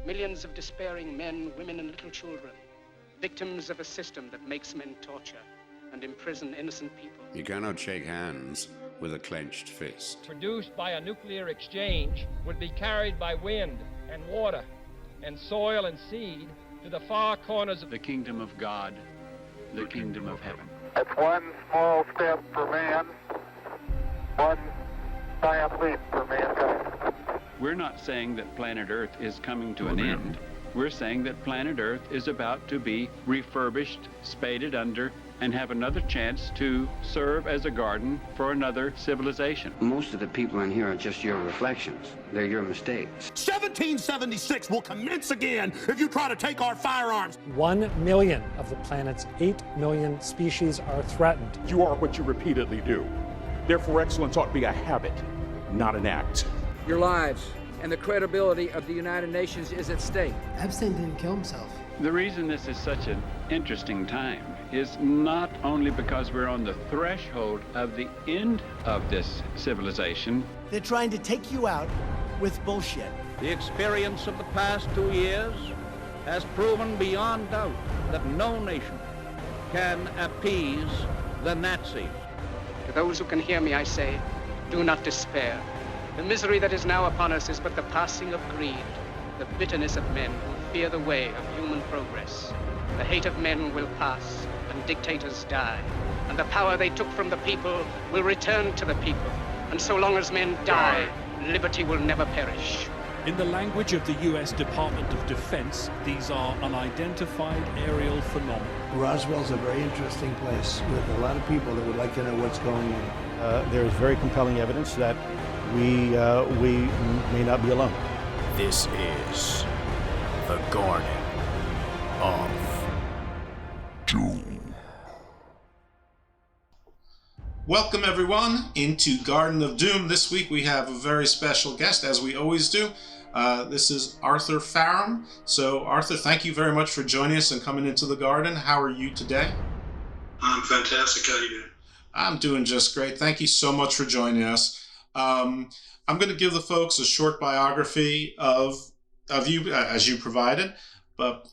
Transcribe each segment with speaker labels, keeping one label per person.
Speaker 1: Millions of despairing men, women, and little children, victims of a system that makes men torture and imprison innocent people.
Speaker 2: You cannot shake hands with a clenched fist.
Speaker 3: Produced by a nuclear exchange would be carried by wind and water and soil and seed to the far corners of
Speaker 4: the kingdom of God, the kingdom of heaven.
Speaker 5: It's one small step for man, one giant leap for mankind.
Speaker 4: We're not saying that planet Earth is coming to an end. We're saying that planet Earth is about to be refurbished, spaded under, and have another chance to serve as a garden for another civilization.
Speaker 6: Most of the people in here are just your reflections. They're your mistakes.
Speaker 7: 1776 will commence again if you try to take our firearms.
Speaker 8: 1 million of the planet's 8 million species are threatened.
Speaker 7: You are what you repeatedly do. Therefore, excellence ought to be a habit, not an act.
Speaker 9: Your lives and the credibility of the United Nations is at stake.
Speaker 10: Epstein didn't kill himself.
Speaker 4: The reason this is such an interesting time is not only because we're on the threshold of the end of this civilization.
Speaker 10: They're trying to take you out with bullshit.
Speaker 11: The experience of the past 2 years has proven beyond doubt that no nation can appease the Nazis.
Speaker 1: To those who can hear me, I say, do not despair. The misery that is now upon us is but the passing of greed, the bitterness of men who fear the way of human progress. The hate of men will pass, and dictators die, and the power they took from the people will return to the people. And so long as men die, liberty will never perish.
Speaker 12: In the language of the U.S. Department of Defense, these are unidentified aerial phenomena.
Speaker 13: Roswell's a very interesting place with a lot of people that would like to know what's going on.
Speaker 14: There is very compelling evidence that we may not be alone.
Speaker 15: This is the Garden of Doom.
Speaker 16: Welcome everyone into Garden of Doom. This week we have a very special guest, as we always do. This is Arthur Faram. So Arthur, thank you very much for joining us and coming into the garden. How are you today?
Speaker 17: I'm fantastic. How are you doing?
Speaker 16: I'm doing just great. Thank you so much for joining us. I'm going to give the folks a short biography of you as you provided. But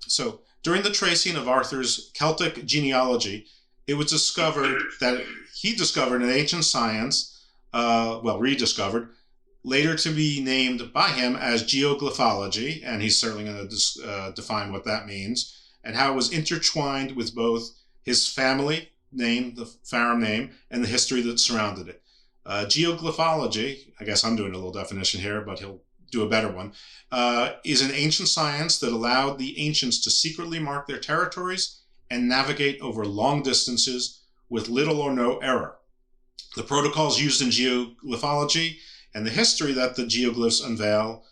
Speaker 16: so during the tracing of Arthur's Celtic genealogy, it was discovered that he discovered an ancient science, rediscovered, later to be named by him as geoglyphology, and he's certainly going to define what that means, and how it was intertwined with both his family name, the Faram name, and the history that surrounded it. Geoglyphology, I guess I'm doing a little definition here, but he'll do a better one, is an ancient science that allowed the ancients to secretly mark their territories and navigate over long distances with little or no error. The protocols used in geoglyphology and the history that the geoglyphs unveil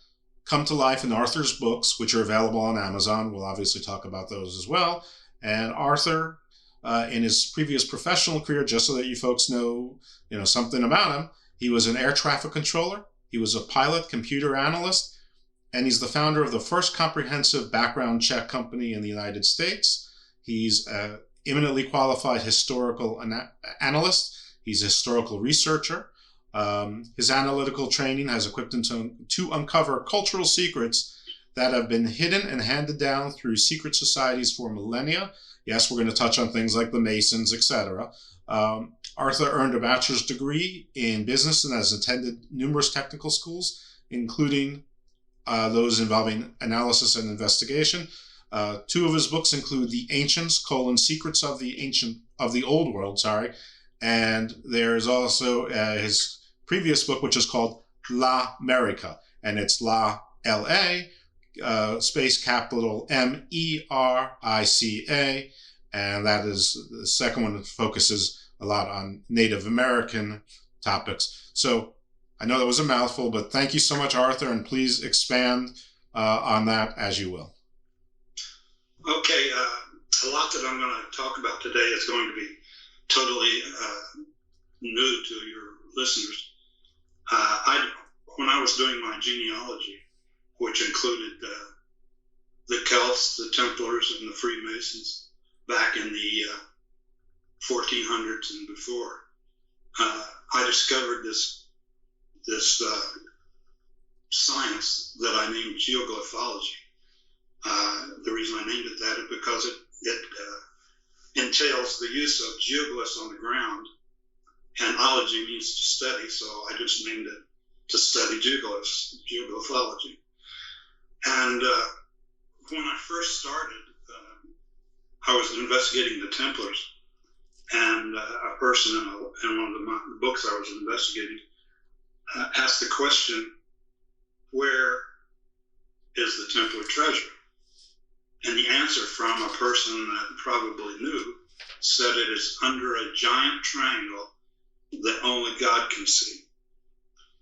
Speaker 16: come to life in Arthur's books, which are available on Amazon. We'll obviously talk about those as well. And Arthur, in his previous professional career, just so that you folks know something about him, he was an air traffic controller, he was a pilot computer analyst, and he's the founder of the first comprehensive background check company in the United States. He's an eminently qualified historical analyst. He's a historical researcher. His analytical training has equipped him to uncover cultural secrets that have been hidden and handed down through secret societies for millennia. Yes, we're going to touch on things like the Masons, etc. Arthur earned a bachelor's degree in business and has attended numerous technical schools, including those involving analysis and investigation. Two of his books include The Ancients: Secrets of the Old World, and there's also his previous book, which is called La America, and it's La L-A, space capital M-E-R-I-C-A, and that is the second one that focuses a lot on Native American topics. So I know that was a mouthful, but thank you so much, Arthur, and please expand on that as you will.
Speaker 17: Okay, a lot that I'm going to talk about today is going to be totally new to your listeners. When I was doing my genealogy, which included the Celts, the Templars, and the Freemasons back in the 1400s and before, I discovered this science that I named geoglyphology. The reason I named it that is because it entails the use of geoglyphs on the ground, and ology means to study, so I just named it to study geoglyphs, geoglyphology. And when I first started, I was investigating the Templars, and a person in one of the books I was investigating asked the question, where is the Templar treasure? And the answer from a person that probably knew said it is under a giant triangle that only God can see.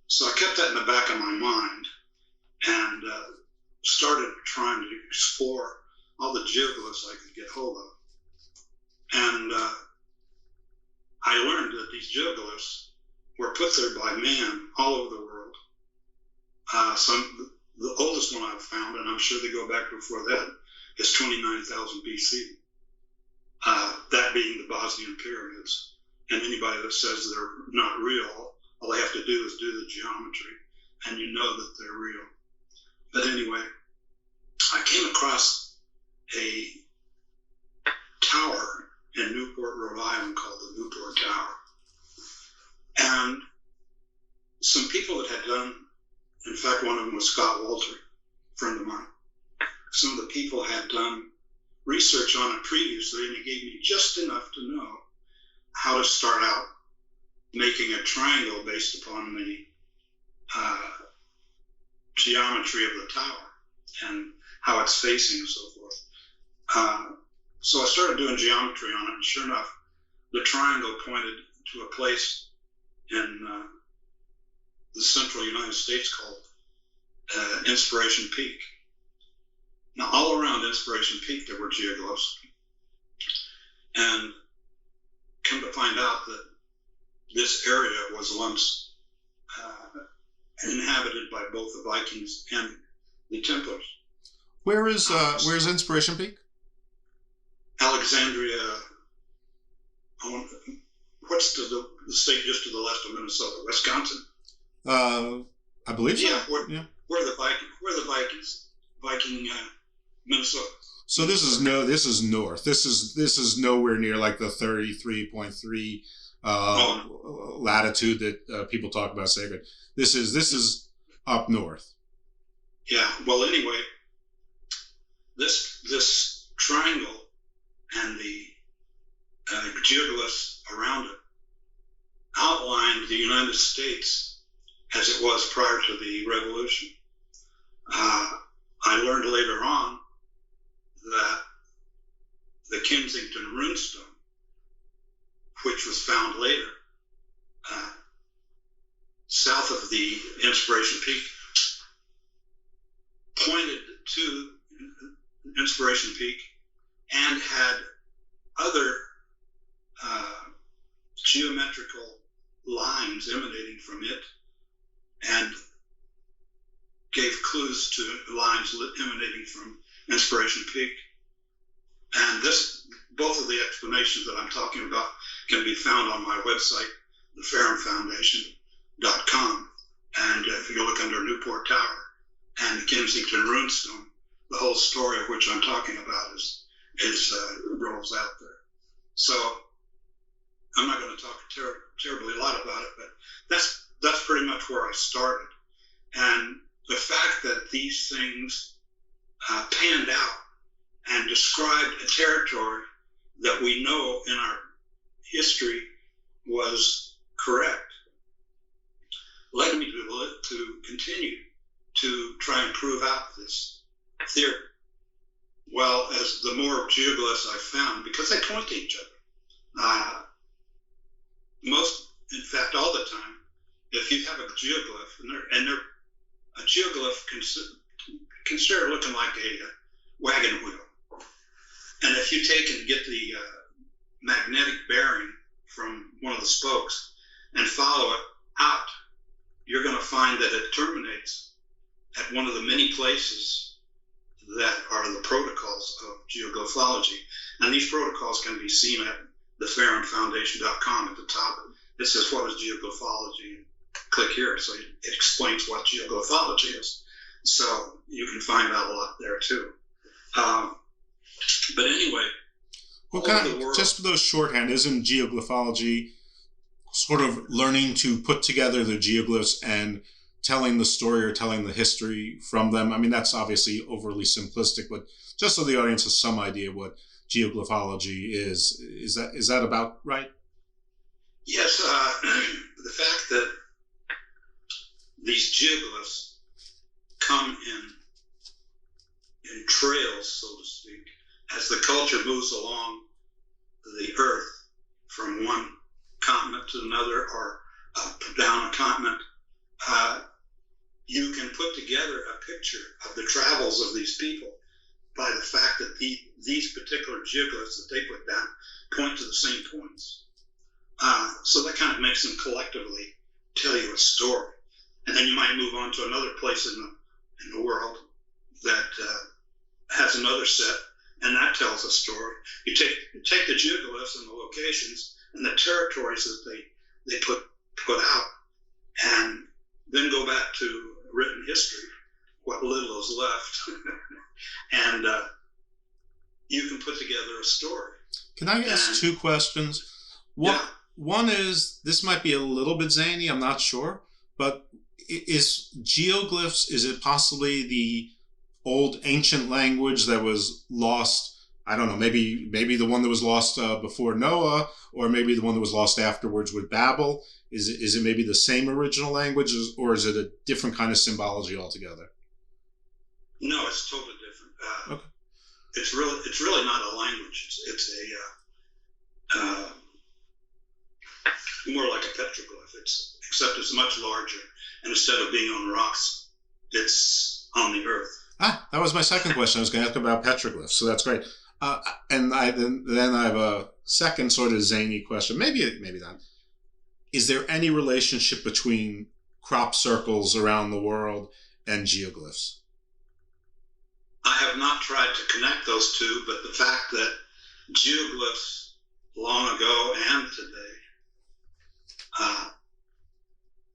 Speaker 17: So I kept that in the back of my mind and started trying to explore all the geoglyphs I could get hold of. And I learned that these geoglyphs were put there by man all over the world. The oldest one I've found, and I'm sure they go back before that, is 29,000 BC. That being the Bosnian pyramids. And anybody that says they're not real, all they have to do is do the geometry, and you know that they're real. But anyway, I came across a tower in Newport, Rhode Island called the Newport Tower. And some people that had done, in fact, one of them was Scott Walter, a friend of mine. Some of the people had done research on it previously, and it gave me just enough to know how to start out making a triangle based upon the geometry of the tower and how it's facing and so forth. So I started doing geometry on it, and sure enough, the triangle pointed to a place in the central United States called Inspiration Peak. Now, all around Inspiration Peak, there were geoglyphs. And come to find out that this area was once inhabited by both the Vikings and the Templars.
Speaker 16: Where's Inspiration Peak?
Speaker 17: Alexandria. What's the state just to the left of Minnesota? Wisconsin.
Speaker 16: I believe so.
Speaker 17: Yeah, where the Vikings, Minnesota.
Speaker 16: So this is north. This is nowhere near like the 33.3 latitude that people talk about sacred. This is up north.
Speaker 17: Yeah. Well, anyway, this triangle and the geoglyphs around it outlined the United States as it was prior to the Revolution. I learned later on that the Kensington runestone, which was found later, south of the Inspiration Peak, pointed to Inspiration Peak and had other geometrical lines emanating from it, and gave clues to lines emanating from Inspiration Peak. And both of the explanations that I'm talking about can be found on my website, thefaramfoundation.com. And if you look under Newport Tower and the Kensington runestone, the whole story of which I'm talking about is rolls out there. So I'm not going to talk terribly a lot about it, but that's pretty much where I started. And the fact that these things panned out and described a territory that we know in our history was correct led me to continue to try and prove out this theory. Well, as the more geoglyphs I found, because they point to each other, in fact, all the time, if you have a geoglyph, a geoglyph consider looking like a wagon wheel. And if you take and get the magnetic bearing from one of the spokes and follow it out, you're going to find that it terminates at one of the many places that are the protocols of geoglyphology. And these protocols can be seen at thefaramfoundation.com at the top. It says, what is geoglyphology? click here. So it explains what geoglyphology is. So you can find out a lot there too. But anyway,
Speaker 16: well, just for those shorthand, isn't geoglyphology sort of learning to put together the geoglyphs and telling the story or telling the history from them? I mean, that's obviously overly simplistic, but just so the audience has some idea what geoglyphology is that about right?
Speaker 17: Yes, the fact that these geoglyphs come in trails, so to speak, as the culture moves along the earth from one continent to another or up down a continent, you can put together a picture of the travels of these people by the fact that these particular geoglyphs that they put down point to the same points. So that kind of makes them collectively tell you a story. And then you might move on to another place in the world that has another set, and that tells a story. You take the geoglyphs and the locations and the territories that they put out, and then go back to written history, what little is left, and you can put together a story.
Speaker 16: Can I ask two questions? One is, this might be a little bit zany, I'm not sure, but is geoglyphs, is it possibly the old ancient language that was lost? I don't know, maybe the one that was lost before Noah, or maybe the one that was lost afterwards with Babel. Is it maybe the same original language, or is it a different kind of symbology altogether?
Speaker 17: No, it's totally different. Okay. It's really not a language. It's a more like a petroglyph. Except it's much larger, and instead of being on rocks, it's on the earth.
Speaker 16: That was my second question. I was going to ask about petroglyphs, so that's great. And then I have a second sort of zany question. Maybe not. Is there any relationship between crop circles around the world and geoglyphs?
Speaker 17: I have not tried to connect those two, but the fact that geoglyphs long ago and today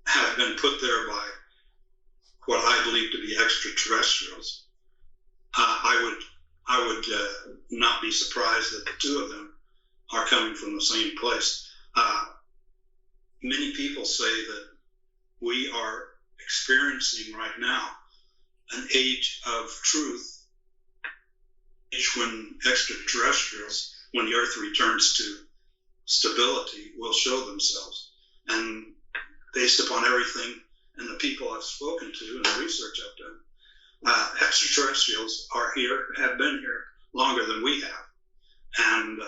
Speaker 17: have been put there by what I believe to be extraterrestrials, I would not be surprised that the two of them are coming from the same place. Many people say that we are experiencing right now an age of truth, when extraterrestrials, when the Earth returns to stability, will show themselves. And based upon everything and the people I've spoken to and the research I've done, extraterrestrials are here, have been here longer than we have. And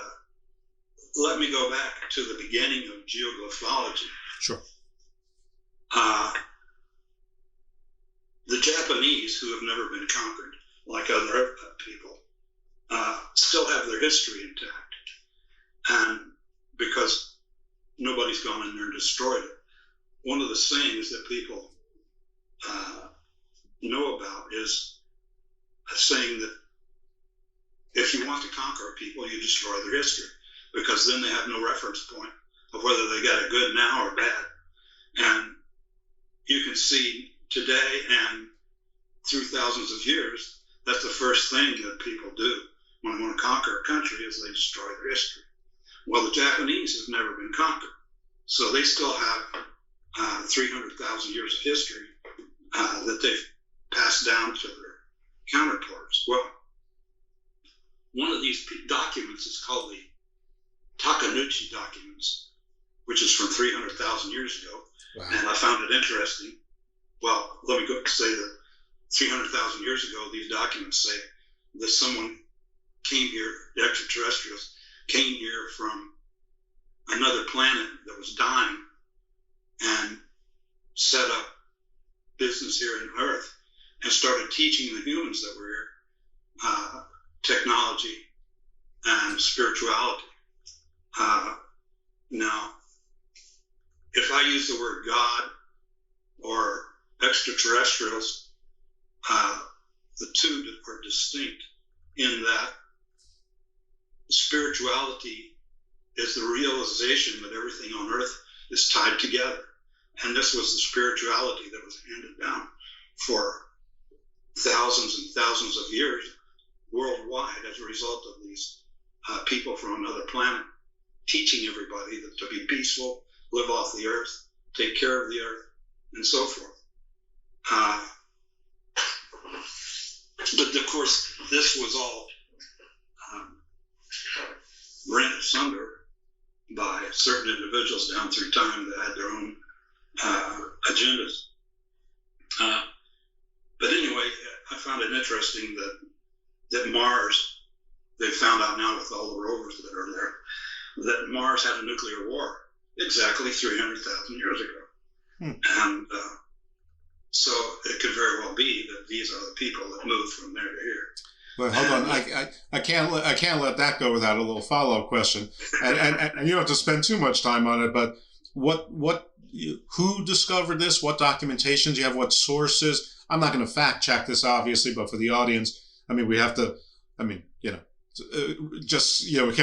Speaker 17: let me go back to the beginning of geoglyphology.
Speaker 16: Sure.
Speaker 17: The Japanese, who have never been conquered like other people, still have their history intact. And because nobody's gone in there and destroyed it. One of the sayings that people know about is a saying that if you want to conquer a people, you destroy their history, because then they have no reference point of whether they got it good now or bad. And you can see today and through thousands of years, that's the first thing that people do when they want to conquer a country, is they destroy their history. Well, the Japanese have never been conquered, so they still have 300,000 years of history that they've passed down to their counterparts. Well, one of these documents is called the Takanouchi documents, which is from 300,000 years ago. Wow. And I found it interesting. Well, let me say that 300,000 years ago, these documents say that someone came here, the extraterrestrials came here from another planet that was dying and set up business here on Earth and started teaching the humans that were here technology and spirituality. Now, if I use the word God or extraterrestrials, the two are distinct in that spirituality is the realization that everything on Earth is tied together, And this was the spirituality that was handed down for thousands and thousands of years worldwide as a result of these people from another planet teaching everybody that to be peaceful, live off the earth, take care of the earth, and so forth. But of course, this was all rent asunder by certain individuals down through time that had their own agendas. But anyway, I found it interesting that Mars, they found out now with all the rovers that are there, that Mars had a nuclear war exactly 300,000 years ago. And so it could very well be that these are the people that moved from there to here.
Speaker 16: Well, hold on. I can't let that go without a little follow-up question. And you don't have to spend too much time on it, but who discovered this? What documentation do you have? What sources? I'm not going to fact check this, obviously, but for the audience, I mean, we have to, we can't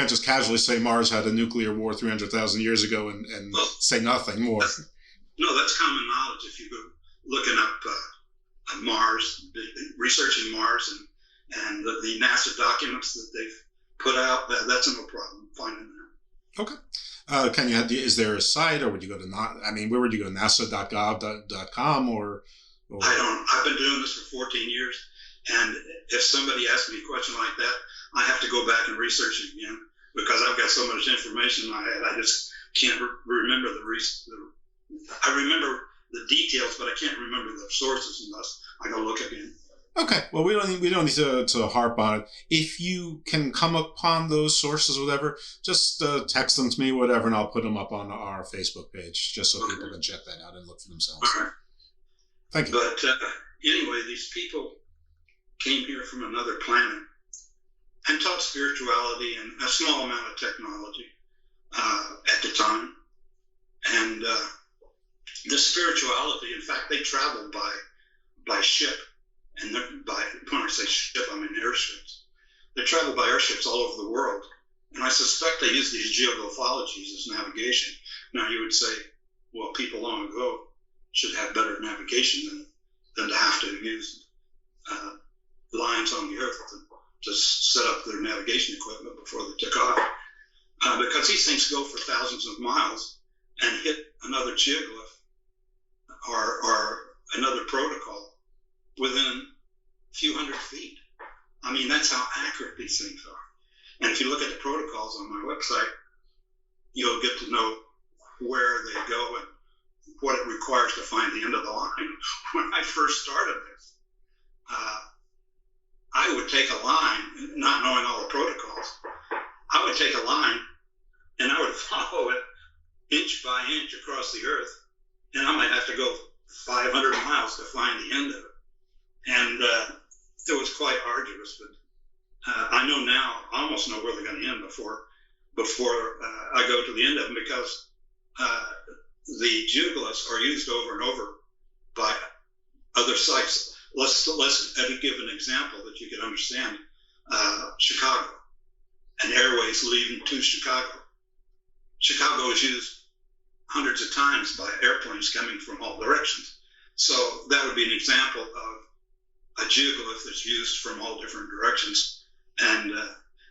Speaker 16: just casually say Mars had a nuclear war 300,000 years ago and say nothing more.
Speaker 17: No, that's common knowledge. If you go looking up Mars, researching Mars and the NASA documents that they've put out, that's no problem finding that.
Speaker 16: Okay. Is there a site, or would you go to where would you go? NASA.gov.com or?
Speaker 17: I've been doing this for 14 years, and if somebody asks me a question like that, I have to go back and research it again because I've got so much information in my head. I just can't remember I remember the details, but I can't remember the sources unless I go look again. Okay, well, we don't need to harp on it. If you can come upon those sources, whatever, just text them to me, whatever, and I'll put them up on our Facebook page just so people can check that out and look for themselves. Okay. Thank you. But anyway, these people came here from another planet and taught spirituality and a small amount of technology at the time. And the spirituality, in fact, they traveled by ship. And when I say ship, I mean airships. They travel by airships all over the world. And I suspect they use these geoglyphologies as navigation. Now, you would say, well, people long ago should have better navigation than to have to use lines on the earth to set up their navigation equipment before they took off. Because these things go for thousands of miles and hit another geoglyph or another protocol within a few hundred feet. I mean, that's how accurate these things are. And if you look at the protocols on my website, you'll get to know where they go and what it requires to find the end of the line. When I first started this, I would take a line, not knowing all the protocols, I would take a line and I would follow it inch by inch across the earth, and I might have to go 500 miles to find the end of it. And it was quite arduous, but I know now, I almost know where they're going to end before I go to the end of them, because the geoglyphs are used over and over by other sites. Let's give an example that you can understand. Chicago, and airways leading to Chicago. Chicago is used hundreds of times by airplanes coming from all directions. So that would be an example of a geoglyph that's used from all different directions. And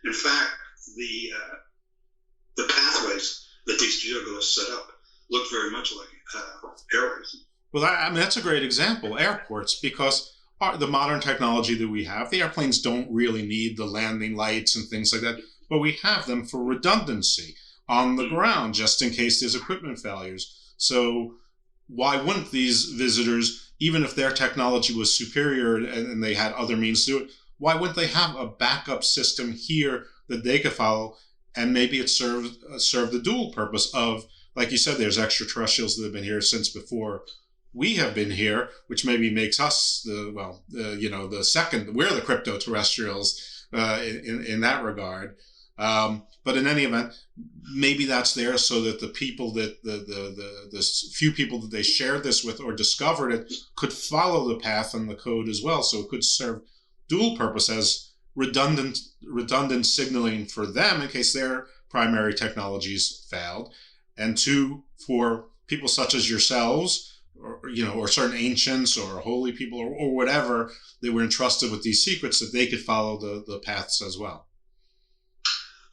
Speaker 17: in fact, the pathways that these geoglyphs set up look very much like airways. Well, that's a great example, airports, because the modern technology that we have, the airplanes don't really need the landing lights and things like that, but we have them for redundancy on the ground, just in case there's equipment failures. So why wouldn't these visitors, even if their technology was superior and they had other means to do it, why wouldn't they have a backup system here that they could follow? And maybe it served the dual purpose of, like you said, there's extraterrestrials that have been here since before we have been here, which maybe makes us the second. We're the crypto-terrestrials in that regard. But in any event, maybe that's there so that the people that the few people that they shared this with or discovered it could follow the path and the code as well. So it could serve dual purpose as redundant signaling for them in case their primary technologies failed, and two, for
Speaker 16: people such as yourselves, or certain ancients or holy people or whatever, they were entrusted with these secrets that they could follow the paths as well.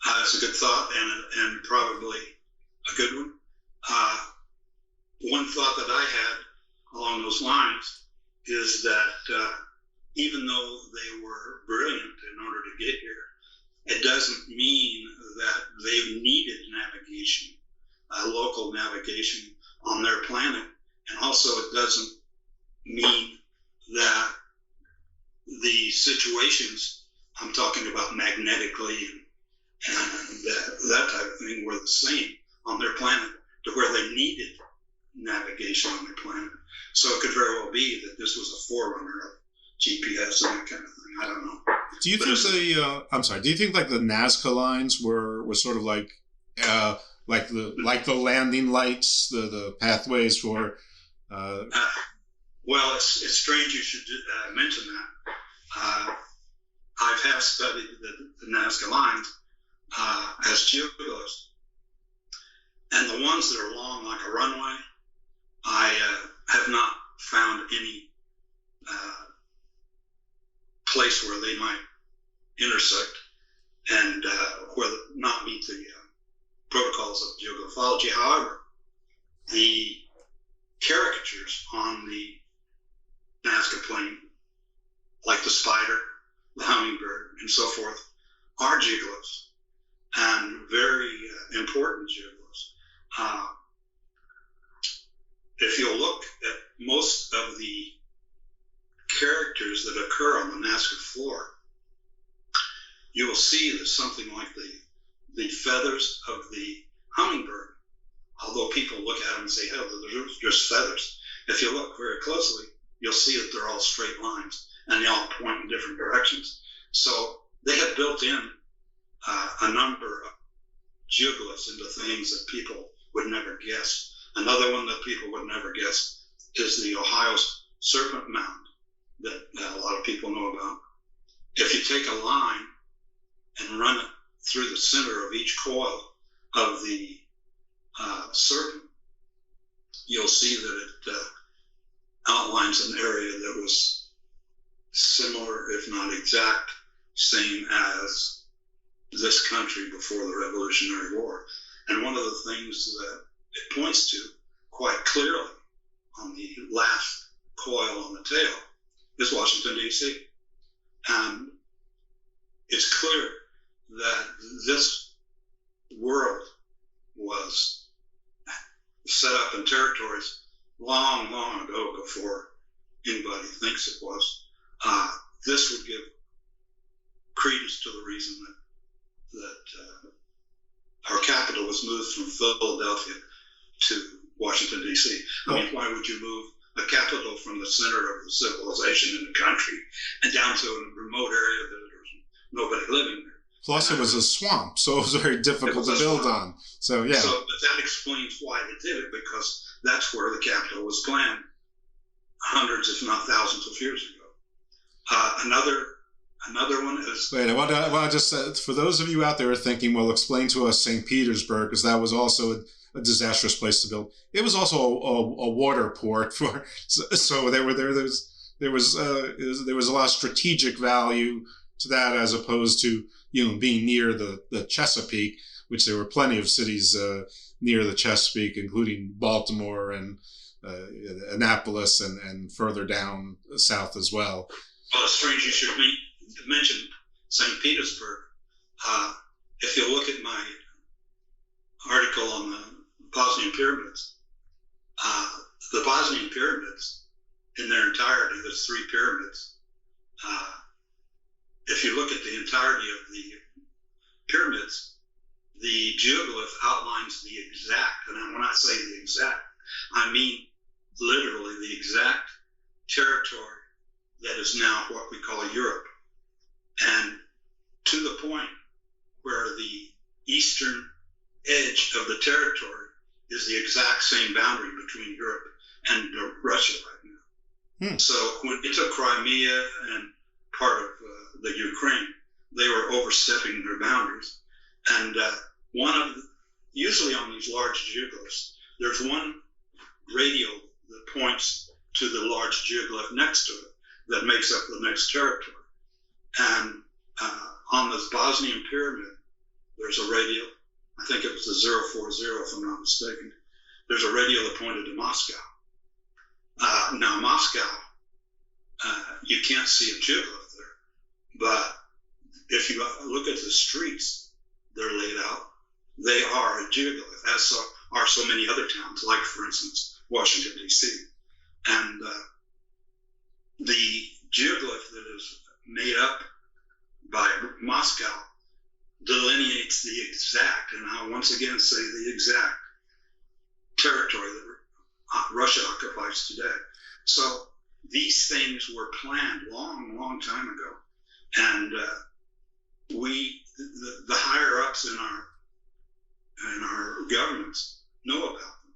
Speaker 17: That's a good thought and probably a good one. One thought that I had along those lines is that even though they were brilliant in order to get here, it doesn't mean that they needed navigation, local navigation on their planet. And also it doesn't mean that the situations I'm talking about magnetically and that type of thing were the same on their planet to where they needed navigation on their planet. So it could very well be that this was a forerunner of GPS and that kind of thing. I don't know.
Speaker 16: Do you think do you think like the Nazca lines were sort of like the landing lights, the pathways for?
Speaker 17: Well, it's strange you should mention that. I have studied the Nazca lines as geoglyphs, and the ones that are long like a runway, I have not found any place where they might intersect and not meet the protocols of geoglyphology. However, the caricatures on the Nazca plain, like the spider, the hummingbird, and so forth, are geoglyphs, and very important geoglyphs. If you look at most of the characters that occur on the Nazca floor, you will see that something like the feathers of the hummingbird, although people look at them and say, oh, they're just feathers. If you look very closely, you'll see that they're all straight lines and they all point in different directions. So they have built in a number of geoglyphs into things that people would never guess. Another one that people would never guess is the Ohio Serpent Mound that a lot of people know about. If you take a line and run it through the center of each coil of the serpent, you'll see that it outlines an area that was similar, if not exact, same as this country before the Revolutionary War. And one of the things that it points to quite clearly on the last coil on the tail is Washington, D.C. And it's clear that this world was set up in territories long, long ago before anybody thinks it was. This would give credence to the reason that our capital was moved from Philadelphia to Washington, D.C. I mean, why would you move a capital from the center of the civilization in the country and down to a remote area that there was nobody living there?
Speaker 16: Plus, it was a swamp, so it was very difficult to build on. So, yeah.
Speaker 17: But that explains why they did it, because that's where the capital was planned hundreds, if not thousands of years ago. Another one is...
Speaker 16: Wait, I want to just, for those of you out there who are thinking, well, explain to us St. Petersburg, because that was also a disastrous place to build. It was also a water port for, so there was a lot of strategic value to that, as opposed to being near the Chesapeake, which there were plenty of cities near the Chesapeake, including Baltimore and Annapolis and further down south as well.
Speaker 17: Well, it's strange you should mention St. Petersburg. If you look at my article on the Bosnian pyramids, the Bosnian pyramids in their entirety, there's 3 pyramids. If you look at the entirety of the pyramids, the geoglyph outlines the exact, and when I say the exact, I mean literally the exact territory that is now what we call Europe. And to the point where the eastern edge of the territory is the exact same boundary between Europe and Russia right now. So when it took Crimea and part of the Ukraine, they were overstepping their boundaries. And usually on these large geoglyphs, there's one radial that points to the large geoglyph next to it that makes up the next territory. And on the Bosnian pyramid, there's a radial. I think it was the 040, if I'm not mistaken. There's a radial that pointed to Moscow. Now, Moscow, you can't see a geoglyph there, but if you look at the streets they're laid out, they are a geoglyph, as are so many other towns, like, for instance, Washington, D.C. And the geoglyph that is made up by Moscow delineates the exact, and I'll once again say the exact, territory that Russia occupies today. So these things were planned long time ago, and the higher ups in our governments know about them,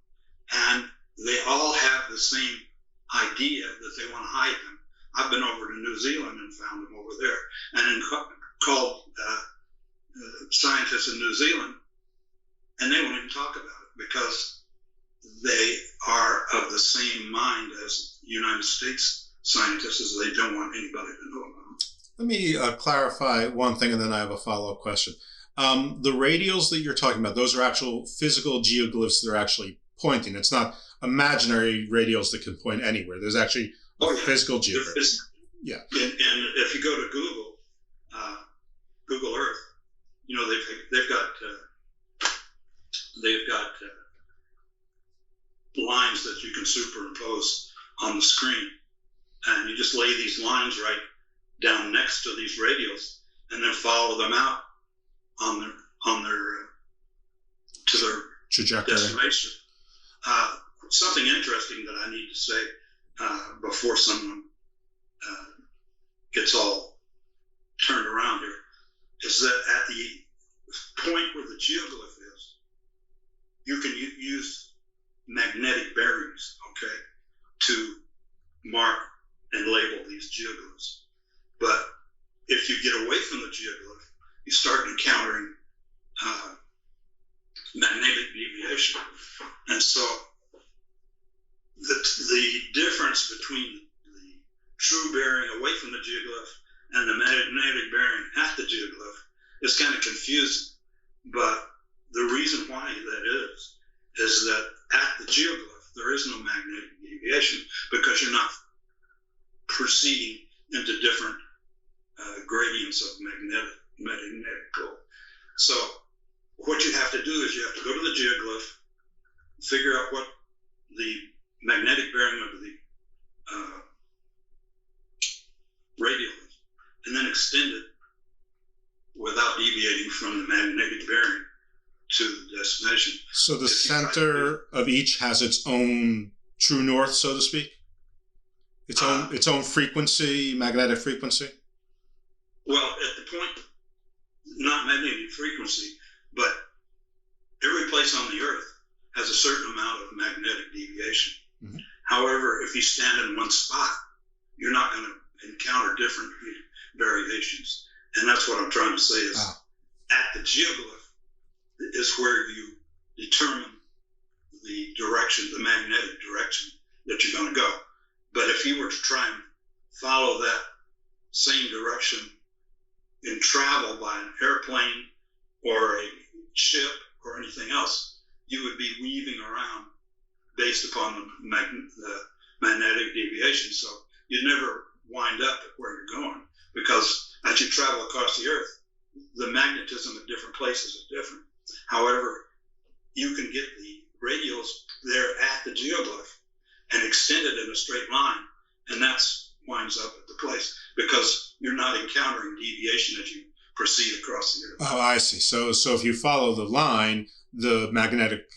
Speaker 17: and they all have the same idea that they want to hide them. I've been over to New Zealand and found them over there, and called scientists in New Zealand, and they won't even talk about it because they are of the same mind as United States scientists, as they don't want anybody to know about them.
Speaker 16: Let me clarify one thing, and then I have a follow-up question. The radials that you're talking about, those are actual physical geoglyphs that are actually pointing. It's not imaginary radials that can point anywhere. There's actually physical geoglyphs. Yeah.
Speaker 17: And if you go to Google Earth, you know, they've got lines that you can superimpose on the screen, and you just lay these lines right down next to these radials, and then follow them out on their to their
Speaker 16: trajectory
Speaker 17: destination. Something interesting that I need to say before someone gets all turned around here is that at the point where the geoglyph is, you can use magnetic bearings, okay, to mark and label these geoglyphs. But if you get away from the geoglyph, you start encountering magnetic deviation. And so the difference between the true bearing away from the geoglyph and the magnetic bearing at the geoglyph is kind of confusing. But the reason why that is that at the geoglyph, there is no magnetic deviation because you're not proceeding into different gradients of magnetic pull. So what you have to do is you have to go to the geoglyph, figure out what the magnetic bearing of the radial is, and then extend it without deviating from the magnetic bearing to the destination.
Speaker 16: So the center of each has its own true north, so to speak? Its own frequency, magnetic frequency?
Speaker 17: Well, at the point, not magnetic frequency, but every place on the Earth has a certain amount of magnetic deviation. Mm-hmm. However, if you stand in one spot, you're not going to encounter different variations. And that's what I'm trying to say is at the geoglyph is where you determine the direction, the magnetic direction that you're going to go. But if you were to try and follow that same direction in travel by an airplane or a ship or anything else, you would be weaving around based upon the magnetic deviation. So you'd never wind up at where you're going because as you travel across the Earth, the magnetism at different places is different. However, you can get the radials there at the geoglyph and extend it in a straight line, and that's winds up at the place because you're not encountering deviation as you proceed across the Earth.
Speaker 16: Oh, I see. So if you follow the line, the magnetic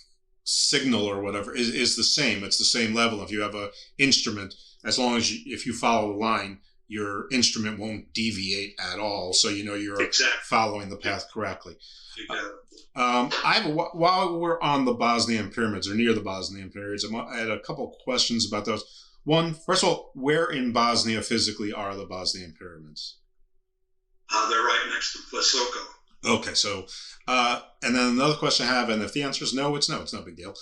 Speaker 16: signal or whatever is the same. It's the same level. If you have an instrument, as long as if you follow the line, your instrument won't deviate at all. So you know you're following the path correctly. While we're on the Bosnian pyramids or near the Bosnian pyramids, I had a couple questions about those. One, first of all, where in Bosnia physically are the Bosnian pyramids?
Speaker 17: They're right next to Lesoko.
Speaker 16: Okay, so, and then another question I have, and if the answer is no, it's no big deal.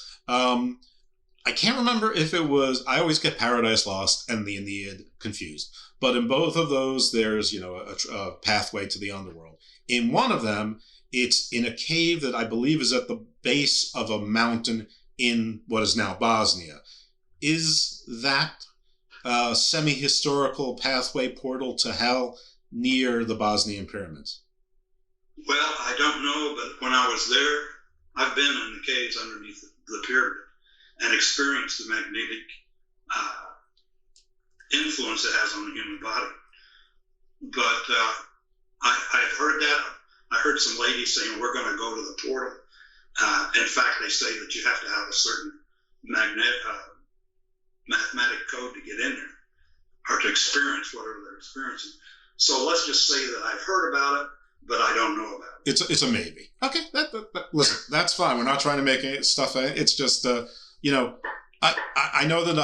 Speaker 16: I can't remember if it was, I always get Paradise Lost and the Aeneid confused. But in both of those, there's, a pathway to the underworld. In one of them, it's in a cave that I believe is at the base of a mountain in what is now Bosnia. Is that a semi-historical pathway portal to hell near the Bosnian pyramids?
Speaker 17: Well, I don't know, but when I was there, I've been in the caves underneath the pyramid and experienced the magnetic influence it has on the human body. But I've heard that. I heard some ladies saying, we're going to go to the portal. In fact, they say that you have to have a certain mathematic code to get in there or to experience whatever they're experiencing. So let's just say that I've heard about it, but I don't know about it.
Speaker 16: It's a maybe. Okay, listen, that's fine. We're not trying to make stuff. It's just, I know that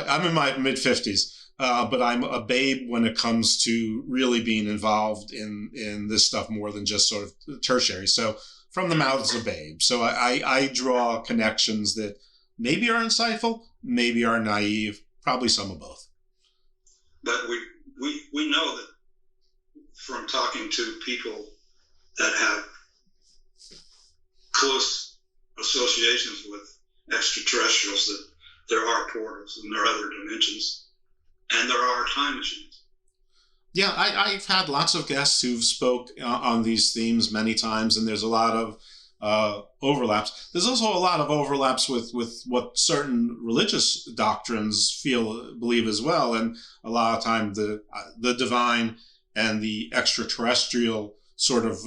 Speaker 16: I'm in my mid-50s, but I'm a babe when it comes to really being involved in this stuff more than just sort of tertiary. So from the mouths of babe. So I draw connections that maybe are insightful, maybe are naive, probably some of both.
Speaker 17: But we know that from talking to people that have close associations with extraterrestrials that there are portals and there are other dimensions and there are time machines.
Speaker 16: Yeah, I've had lots of guests who've spoke on these themes many times, and there's a lot of overlaps. There's also a lot of overlaps with what certain religious doctrines believe as well, and a lot of time the divine and the extraterrestrial sort of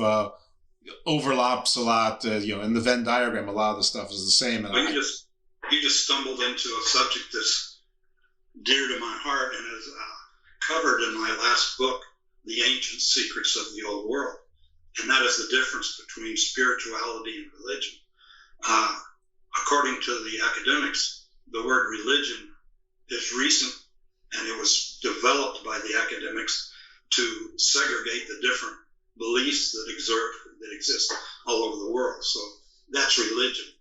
Speaker 16: overlaps a lot. In the Venn diagram, a lot of the stuff is the same. And
Speaker 17: you just stumbled into a subject that's dear to my heart and is covered in my last book, The Ancient Secrets of the Old World. And that is the difference between spirituality and religion. According to the academics, the word religion is recent, and it was developed by the academics to segregate the different beliefs that exist all over the world. So that's religion.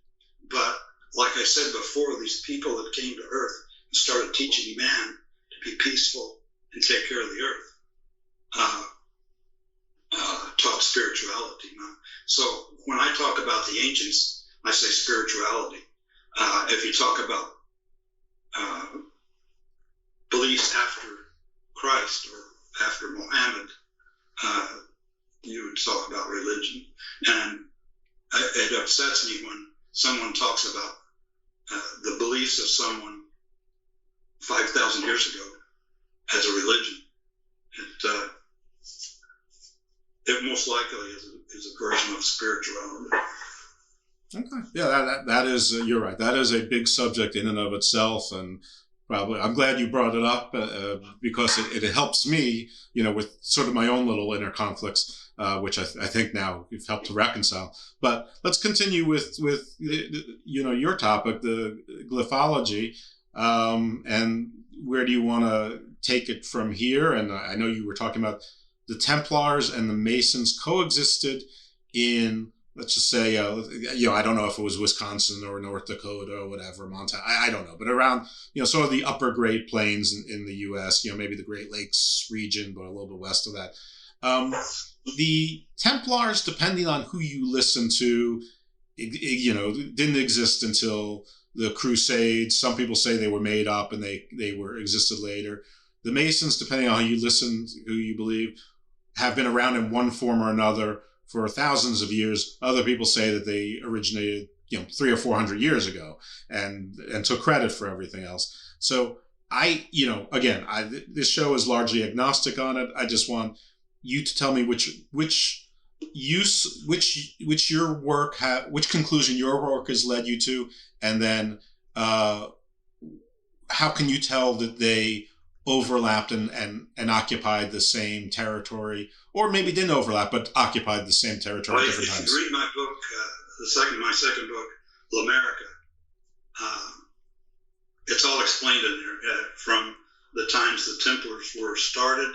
Speaker 17: But like I said before, these people that came to Earth and started teaching man to be peaceful and take care of the Earth taught spirituality. So when I talk about the ancients, I say spirituality. If you talk about beliefs after Christ or after Muhammad, you would talk about religion. And it upsets me when someone talks about the beliefs of someone 5,000 years ago as a religion. It most likely is a version of spirituality.
Speaker 16: Okay. Yeah, that is, you're right. That is a big subject in and of itself. And probably, I'm glad you brought it up because it helps me, with sort of my own little inner conflicts, which I think now we've helped to reconcile. But let's continue with your topic, the glyphology, and where do you want to take it from here? And I know you were talking about the Templars and the Masons coexisted in, let's just say, I don't know if it was Wisconsin or North Dakota or whatever, Montana, I don't know, but around, sort of the upper Great Plains in the U.S., maybe the Great Lakes region, but a little bit west of that. The Templars, depending on who you listen to, didn't exist until the Crusades. Some people say they were made up and they existed later. The Masons, depending on how you listen, who you believe, have been around in one form or another for thousands of years. Other people say that they originated, 300 or 400 years ago and took credit for everything else. So this show is largely agnostic on it. I just want you to tell me which your work which conclusion your work has led you to, and then how can you tell that they overlapped and occupied the same territory, or maybe didn't overlap but occupied the same territory at different times?
Speaker 17: If you read my book, my second book, L'America, it's all explained in there, from the times the Templars were started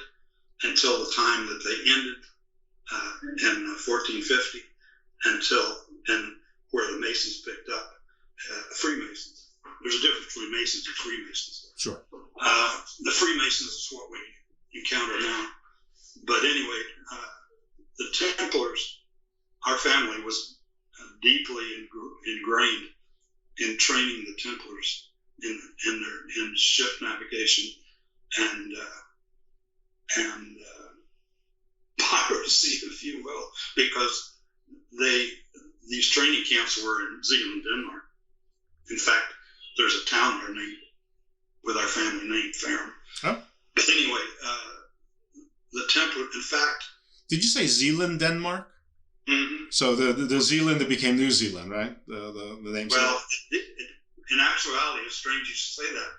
Speaker 17: until the time that they ended in 1450, and where the Masons picked up, Freemasons. there's a difference between Masons and Freemasons.
Speaker 16: Sure.
Speaker 17: The Freemasons is what we encounter now. But anyway, the Templars, our family was deeply ingrained in training the Templars in ship navigation and piracy, if you will, because these training camps were in Zealand, Denmark. In fact, there's a town there named with our family named Faram.
Speaker 16: Oh.
Speaker 17: But anyway, the Templar, in fact.
Speaker 16: Did you say Zealand, Denmark?
Speaker 17: Mm-hmm.
Speaker 16: So the Zealand that became New Zealand, right? The name.
Speaker 17: Well, in actuality, it's strange you should say that.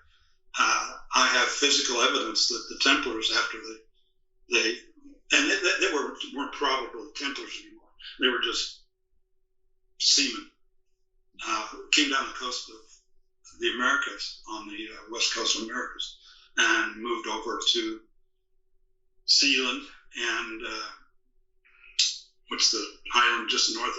Speaker 17: I have physical evidence that the Templars, after they weren't probably Templars anymore. They were just seamen. Came down the coast of the Americas, on the west coast of Americas, and moved over to Zealand and what's the island just north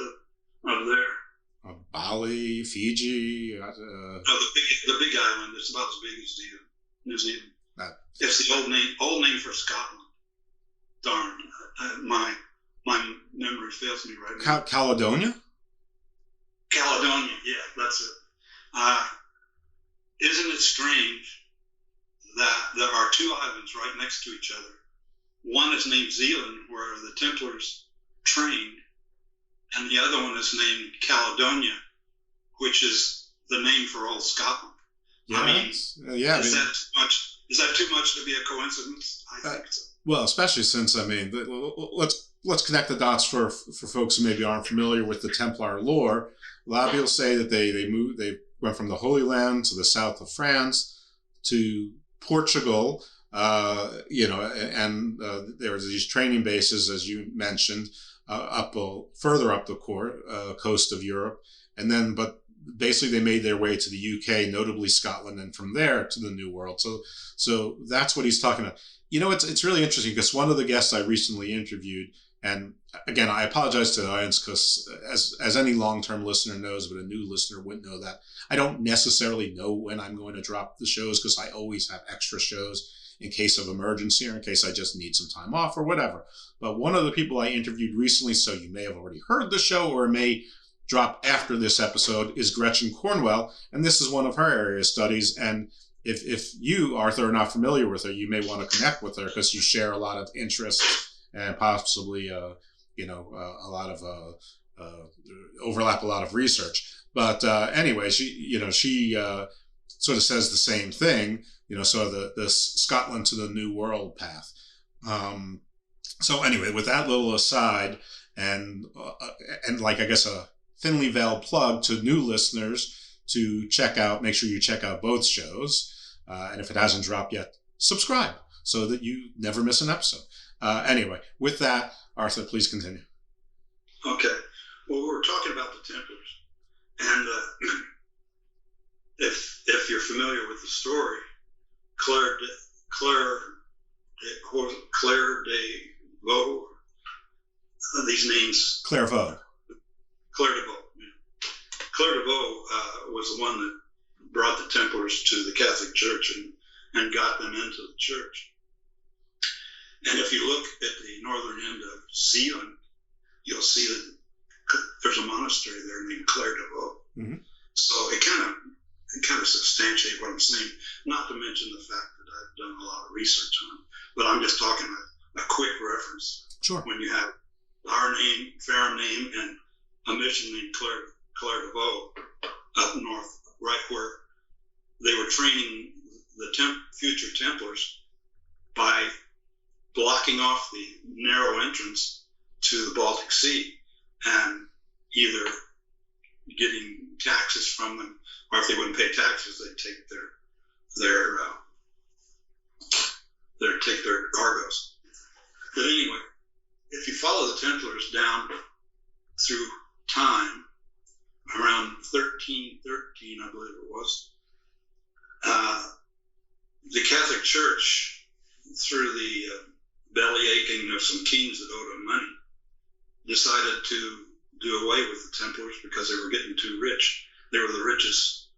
Speaker 17: of there?
Speaker 16: Bali, Fiji.
Speaker 17: The big island. It's about as big as New Zealand. It's the old name for Scotland. Darn, my memory fails me right now.
Speaker 16: Caledonia.
Speaker 17: Caledonia, yeah, that's it. Isn't it strange that there are two islands right next to each other? One is named Zealand, where the Templars trained, and the other one is named Caledonia, which is the name for old Scotland.
Speaker 16: Yeah,
Speaker 17: I mean, is that too much? Is that too much to be a coincidence? I think so.
Speaker 16: Well, especially since, I mean, let's connect the dots for folks who maybe aren't familiar with the Templar lore. A lot of people say that they went from the Holy Land to the south of France to Portugal, and there was these training bases, as you mentioned, further up the coast of Europe, but basically they made their way to the UK, notably Scotland, and from there to the New World. So that's what he's talking about. You know, it's really interesting because one of the guests I recently interviewed, and again, I apologize to the audience because as any long-term listener knows, but a new listener wouldn't know that, I don't necessarily know when I'm going to drop the shows because I always have extra shows in case of emergency or in case I just need some time off or whatever. But one of the people I interviewed recently, so you may have already heard the show or it may drop after this episode, is Gretchen Cornwell, and this is one of her area of studies. And if you, Arthur, are not familiar with her, you may want to connect with her because you share a lot of interests and possibly, a lot of overlap, a lot of research. But anyway, she sort of says the same thing, sort of the Scotland to the New World path. So anyway, with that little aside, and like I guess a thinly veiled plug to new listeners to make sure you check out both shows. And if it hasn't dropped yet, subscribe so that you never miss an episode. Anyway, with that, Arthur, please continue.
Speaker 17: Okay. Well, we're talking about the Templars. And if you're familiar with the story, Claire de Vaux, these names.
Speaker 16: Clairvaux.
Speaker 17: Claire de Vaux. Yeah. Claire de Vaux was the one that brought the Templars to the Catholic Church and got them into the church. And if you look at the northern end of Zealand, you'll see that there's a monastery there named Claire de Vaux. Mm-hmm. So it kind of substantiates what I'm saying, not to mention the fact that I've done a lot of research on it. But I'm just talking a quick reference.
Speaker 16: Sure.
Speaker 17: When you have our name, Faram name, and a mission named Claire de Vaux up north, right where they were training the future Templars by blocking off the narrow entrance to the Baltic Sea and either getting taxes from them, or if they wouldn't pay taxes, they'd take their cargoes. But anyway, if you follow the Templars down through time, around 1313, I believe it was, the Catholic Church, through the belly aching of some kings that owed them money, decided to do away with the Templars because they were getting too rich. They were the richest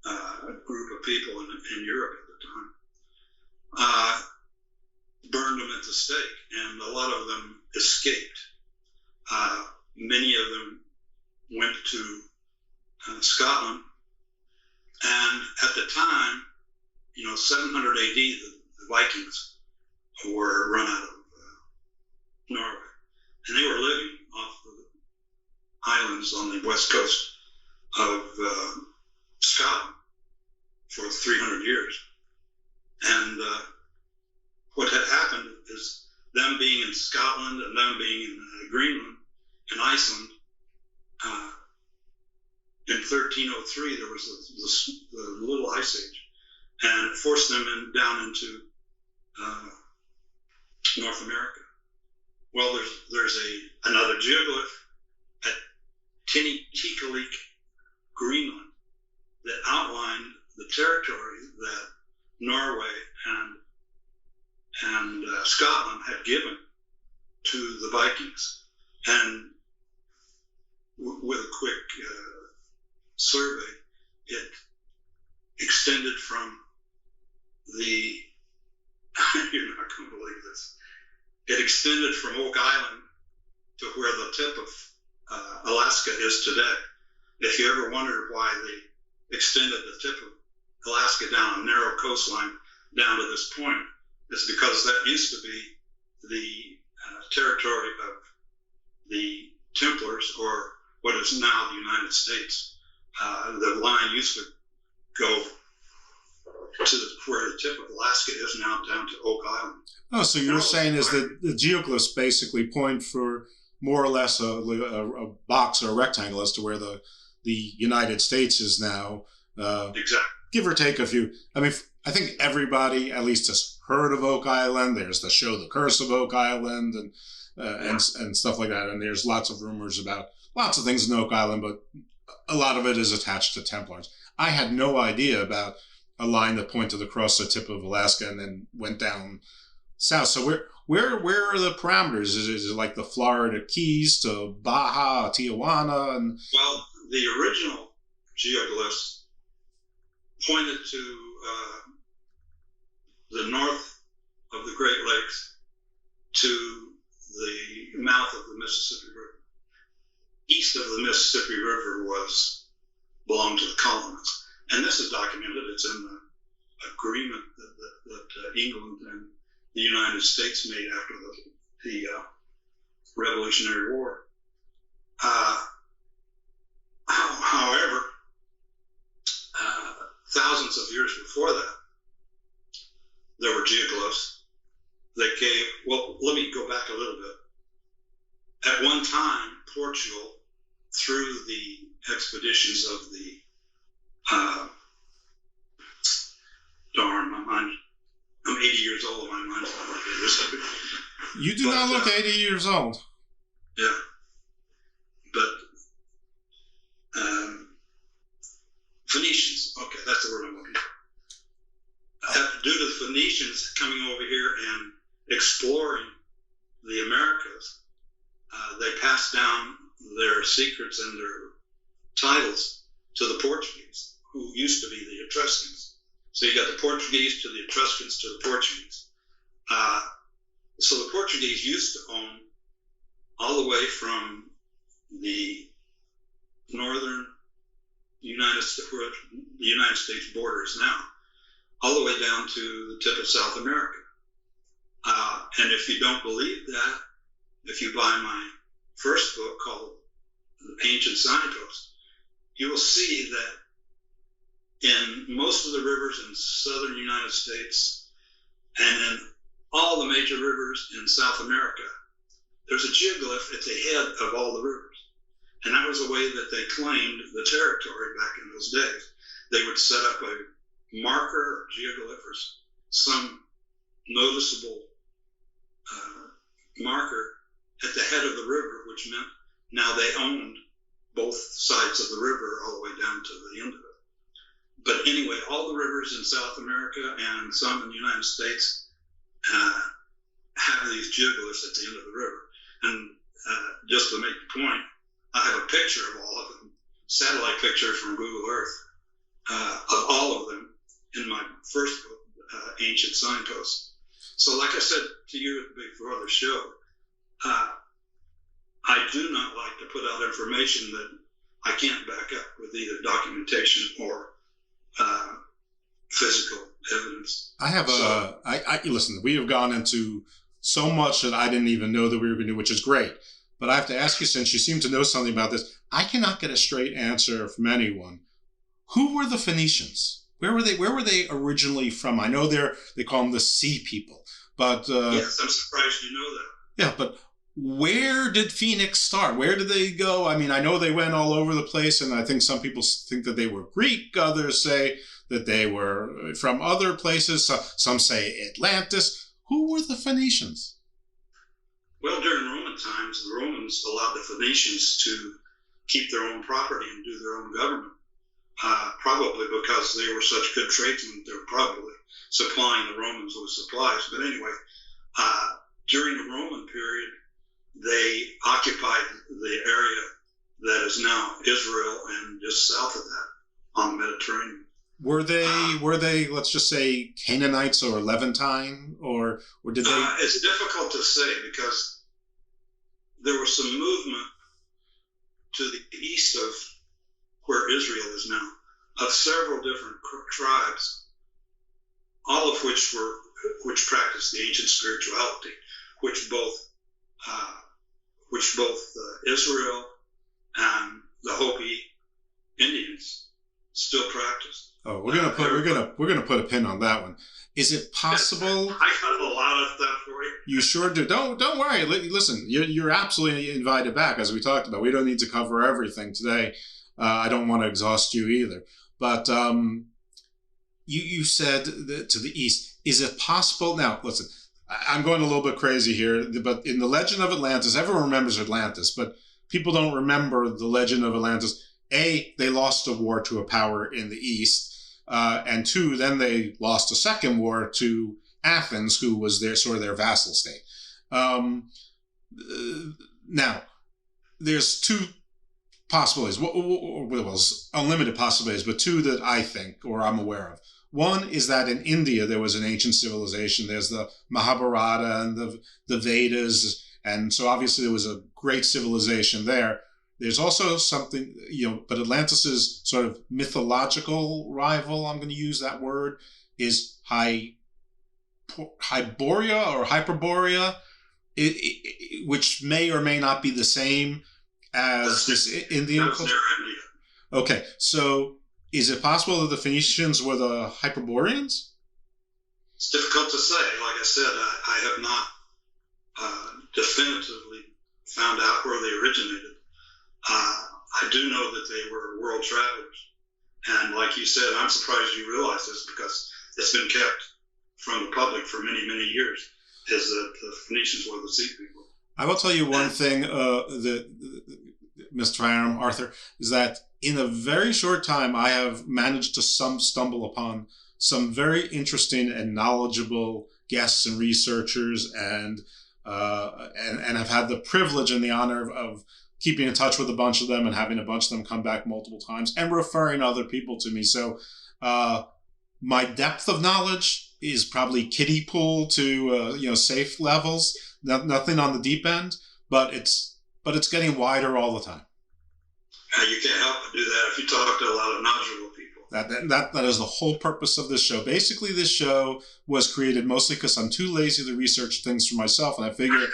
Speaker 17: group of people in Europe at the time, burned them at the stake, and a lot of them escaped. Many of them went to Scotland, and at the time, 700 AD, the Vikings were run out of Norway, and they were living off the islands on the west coast of Scotland for 300 years. And what had happened is them being in Scotland and them being in Greenland and Iceland, in 1303 there was the little ice age, and it forced them down into North America. Well, there's another geoglyph at Tinnitikalik, Greenland, that outlined the territory that Norway and Scotland had given to the Vikings. And with a quick survey, it extended from the, you're not going to believe this, it extended from Oak Island to where the tip of Alaska is today. If you ever wondered why they extended the tip of Alaska down a narrow coastline down to this point, it's because that used to be the territory of the Templars, or what is now the United States. The line used to go to where the tip of Alaska is now, down to Oak Island.
Speaker 16: Oh, so you're saying is that the geoglyphs basically point for more or less a box or a rectangle as to where the United States is now.
Speaker 17: Exactly.
Speaker 16: Give or take a few. I mean, I think everybody at least has heard of Oak Island. There's the show The Curse of Oak Island and stuff like that. And there's lots of rumors about lots of things in Oak Island, but a lot of it is attached to Templars. I had no idea about a line that pointed across the tip of Alaska and then went down south. So where are the parameters? Is it like the Florida Keys to Baja, Tijuana?
Speaker 17: Well, the original geoglyphs pointed to the north of the Great Lakes to the mouth of the Mississippi River. East of the Mississippi River belonged to the colonists. And this is documented. It's in the agreement that England and the United States made after the Revolutionary War. However, thousands of years before that, there were geoglyphs that gave, well, let me go back a little bit. At one time, Portugal, through the expeditions of the, I'm 80 years old, my mind's not like it is.
Speaker 16: You do not look 80 years old.
Speaker 17: Yeah. But Phoenicians, okay, that's the word I'm looking for. Due to the Phoenicians coming over here and exploring the Americas, they passed down their secrets and their titles to the Portuguese, who used to be the Etruscans. So you got the Portuguese to the Etruscans to the Portuguese. So the Portuguese used to own all the way from the northern United States, where the United States border is now, all the way down to the tip of South America. And if you don't believe that, if you buy my first book called Ancient Signposts, you will see that in most of the rivers in southern United States and in all the major rivers in South America, there's a geoglyph at the head of all the rivers. And that was a way that they claimed the territory back in those days. They would set up a marker or geoglyph or some noticeable marker at the head of the river, which meant now they owned both sides of the river all the way down to the end of it. But anyway, all the rivers in South America and some in the United States have these geoglyphs at the end of the river. And just to make the point, I have a picture of all of them, satellite picture from Google Earth, of all of them in my first book, Ancient Signposts. So like I said to you before the show, I do not like to put out information that I can't back up with either documentation or physical evidence.
Speaker 16: I have listen, we have gone into so much that I didn't even know that we were going to do, which is great. But I have to ask you, since you seem to know something about this, I cannot get a straight answer from anyone. Who were the Phoenicians? Where were they originally from? I know they call them the Sea People, but
Speaker 17: yes, I'm surprised you know that.
Speaker 16: Yeah, but where did Phoenix start? Where did they go? I mean, I know they went all over the place, and I think some people think that they were Greek. Others say that they were from other places. Some say Atlantis. Who were the Phoenicians?
Speaker 17: Well, during Roman times, the Romans allowed the Phoenicians to keep their own property and do their own government. Probably because they were such good tradesmen, they were probably supplying the Romans with supplies. But anyway, during the Roman period, they occupied the area that is now Israel and just south of that on the Mediterranean.
Speaker 16: Were they let's just say Canaanites or Levantine, or did they?
Speaker 17: It's difficult to say because there was some movement to the east of where Israel is now, of several different tribes, all of which practiced the ancient spirituality, which both Israel and the Hopi Indians still practiced.
Speaker 16: Oh, we're gonna put a pin on that one. Is it possible?
Speaker 17: I got a lot of stuff for you.
Speaker 16: You sure do. Don't worry. Listen, you're absolutely invited back, as we talked about. We don't need to cover everything today. I don't want to exhaust you either. But you said that to the east. Is it possible? Now, listen, I'm going a little bit crazy here, but in the legend of Atlantis, everyone remembers Atlantis, but people don't remember the legend of Atlantis. A, they lost a war to a power in the east, and two, then they lost a second war to Athens, who was their vassal state. Now, there's two possibilities, well, unlimited possibilities, but two that I think, or I'm aware of. One is that in India, there was an ancient civilization. There's the Mahabharata and the Vedas, and so obviously there was a great civilization there. There's also something, but Atlantis's sort of mythological rival, I'm going to use that word, is Hyboria or Hyperborea, which may or may not be the same as this Indian culture. Okay, so is it possible that the Phoenicians were the Hyperboreans?
Speaker 17: It's difficult to say. Like I said, I have not definitively found out where they originated. I do know that they were world travelers. And like you said, I'm surprised you realize this because it's been kept from the public for many, many years, is that the Phoenicians were the sea people.
Speaker 16: I will tell you one thing, Mr. Faram, Arthur, is that in a very short time, I have managed to stumble upon some very interesting and knowledgeable guests and researchers, and I've had the privilege and the honor of keeping in touch with a bunch of them and having a bunch of them come back multiple times and referring other people to me. So my depth of knowledge is probably kiddie pool to safe levels. Nothing on the deep end, but it's getting wider all the time.
Speaker 17: You can't help but do that if you talk to a lot of knowledgeable people.
Speaker 16: That is the whole purpose of this show. Basically, this show was created mostly because I'm too lazy to research things for myself, and I figure,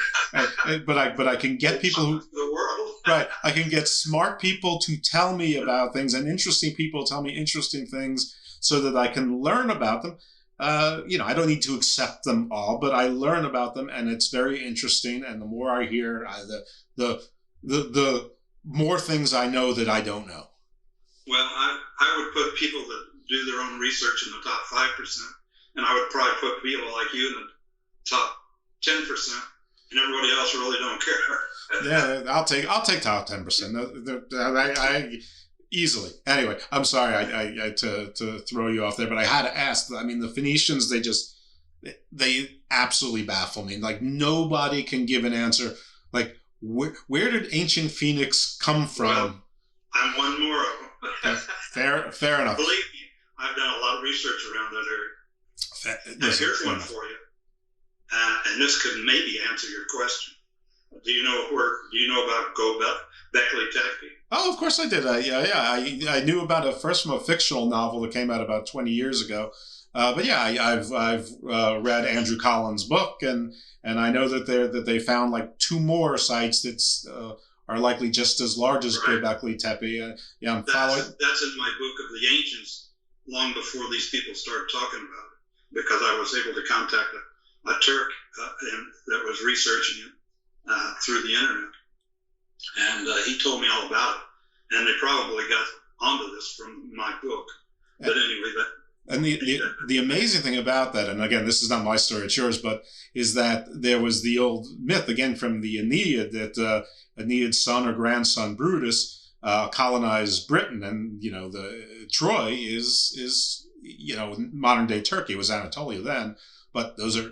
Speaker 16: but I can get people who
Speaker 17: the world.
Speaker 16: Right, I can get smart people to tell me about things, and interesting people tell me interesting things, so that I can learn about them. I don't need to accept them all, but I learn about them, and it's very interesting. And the more I hear, the more things I know that I don't know.
Speaker 17: Well, I would put people that do their own research in the top 5%, and I would probably put people like you in the top 10%, and everybody else really don't care.
Speaker 16: Yeah, I'll take top 10%. I easily. Anyway, I'm sorry I to throw you off there, but I had to ask. I mean, the Phoenicians, they absolutely baffle me. Like, nobody can give an answer. Like, where did ancient Phoenix come from?
Speaker 17: Well, I'm one more of them.
Speaker 16: Fair enough.
Speaker 17: Believe me, I've done a lot of research around that area. Now, here's one for you, and this could maybe answer your question. Do you know about Göbekli Tepe?
Speaker 16: Oh, of course I did. I knew about it first from a fictional novel that came out about 20 years ago. But yeah, I've read Andrew Collins' book, and I know that they found like 2 more sites that are likely just as large as Göbekli Tepe. I'm following.
Speaker 17: That's in my book of the ancients, long before these people started talking about it, because I was able to contact a Turk that was researching it through the internet, and he told me all about it. And they probably got onto this from my book. But anyway, that.
Speaker 16: And the amazing thing about that, and again, this is not my story, it's yours, but is that there was the old myth, again, from the Aeneid, that Aeneid's son or grandson, Brutus, colonized Britain. And, the Troy is modern day Turkey. It was Anatolia then, but those are,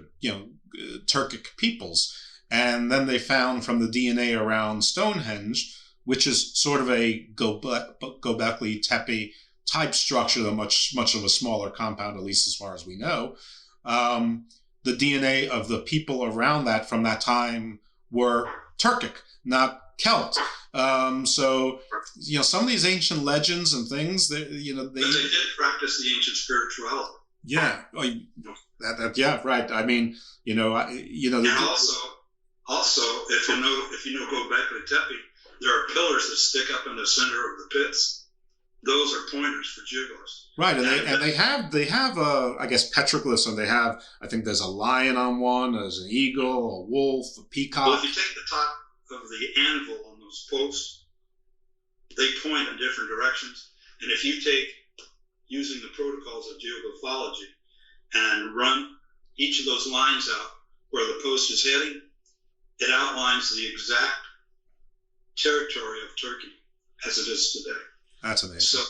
Speaker 16: Turkic peoples. And then they found from the DNA around Stonehenge, which is sort of a Göbekli Tepe type structure, though much of a smaller compound, at least as far as we know. The DNA of the people around that from that time were Turkic, not Celt. So some of these ancient legends and things, they did
Speaker 17: practice the ancient spirituality.
Speaker 16: Yeah, yeah, right. I mean, and
Speaker 17: also, if you know Göbekli Tepe, there are pillars that stick up in the center of the pits. Those are pointers for gigolos.
Speaker 16: Right, and they have I guess petroglyphs, and they have, I think there's a lion on one, there's an eagle, a wolf, a peacock.
Speaker 17: Well, if you take the top of the anvil on those posts, they point in different directions. And if you take, using the protocols of geoglyphology, and run each of those lines out where the post is heading, it outlines the exact territory of Turkey as it is today.
Speaker 16: That's amazing.
Speaker 17: So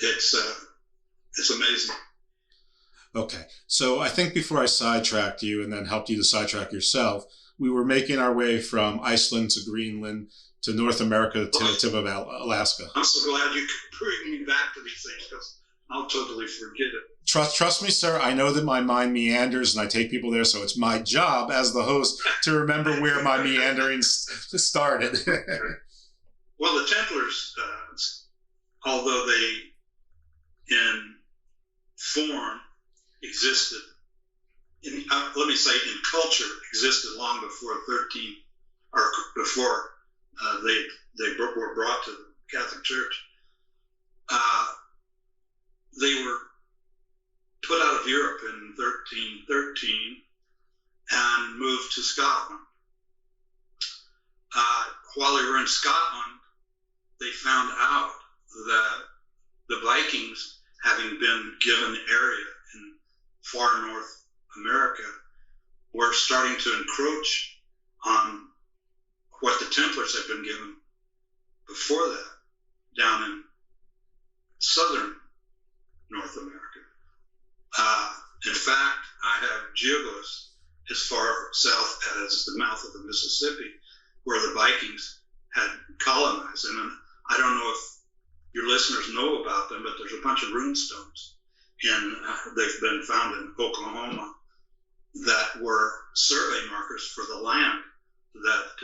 Speaker 17: it's amazing.
Speaker 16: Okay, so I think before I sidetracked you and then helped you to sidetrack yourself, we were making our way from Iceland to Greenland to North America to the tip of Alaska.
Speaker 17: I'm so glad you could bring me back to these things, because I'll totally forget it.
Speaker 16: Trust me, sir. I know that my mind meanders and I take people there, so it's my job as the host to remember where my meandering started.
Speaker 17: Well, the Templars, although they, in form, existed, let me say, in culture, existed long before before they were brought to the Catholic Church. They were put out of Europe in 1313 and moved to Scotland. While they were in Scotland, they found out that the Vikings, having been given the area in far North America, were starting to encroach on what the Templars had been given before that, down in southern North America. In fact, I have geoglyphs as far south as the mouth of the Mississippi, where the Vikings had colonized. And I don't know if your listeners know about them, but there's a bunch of runestones, and they've been found in Oklahoma that were survey markers for the land that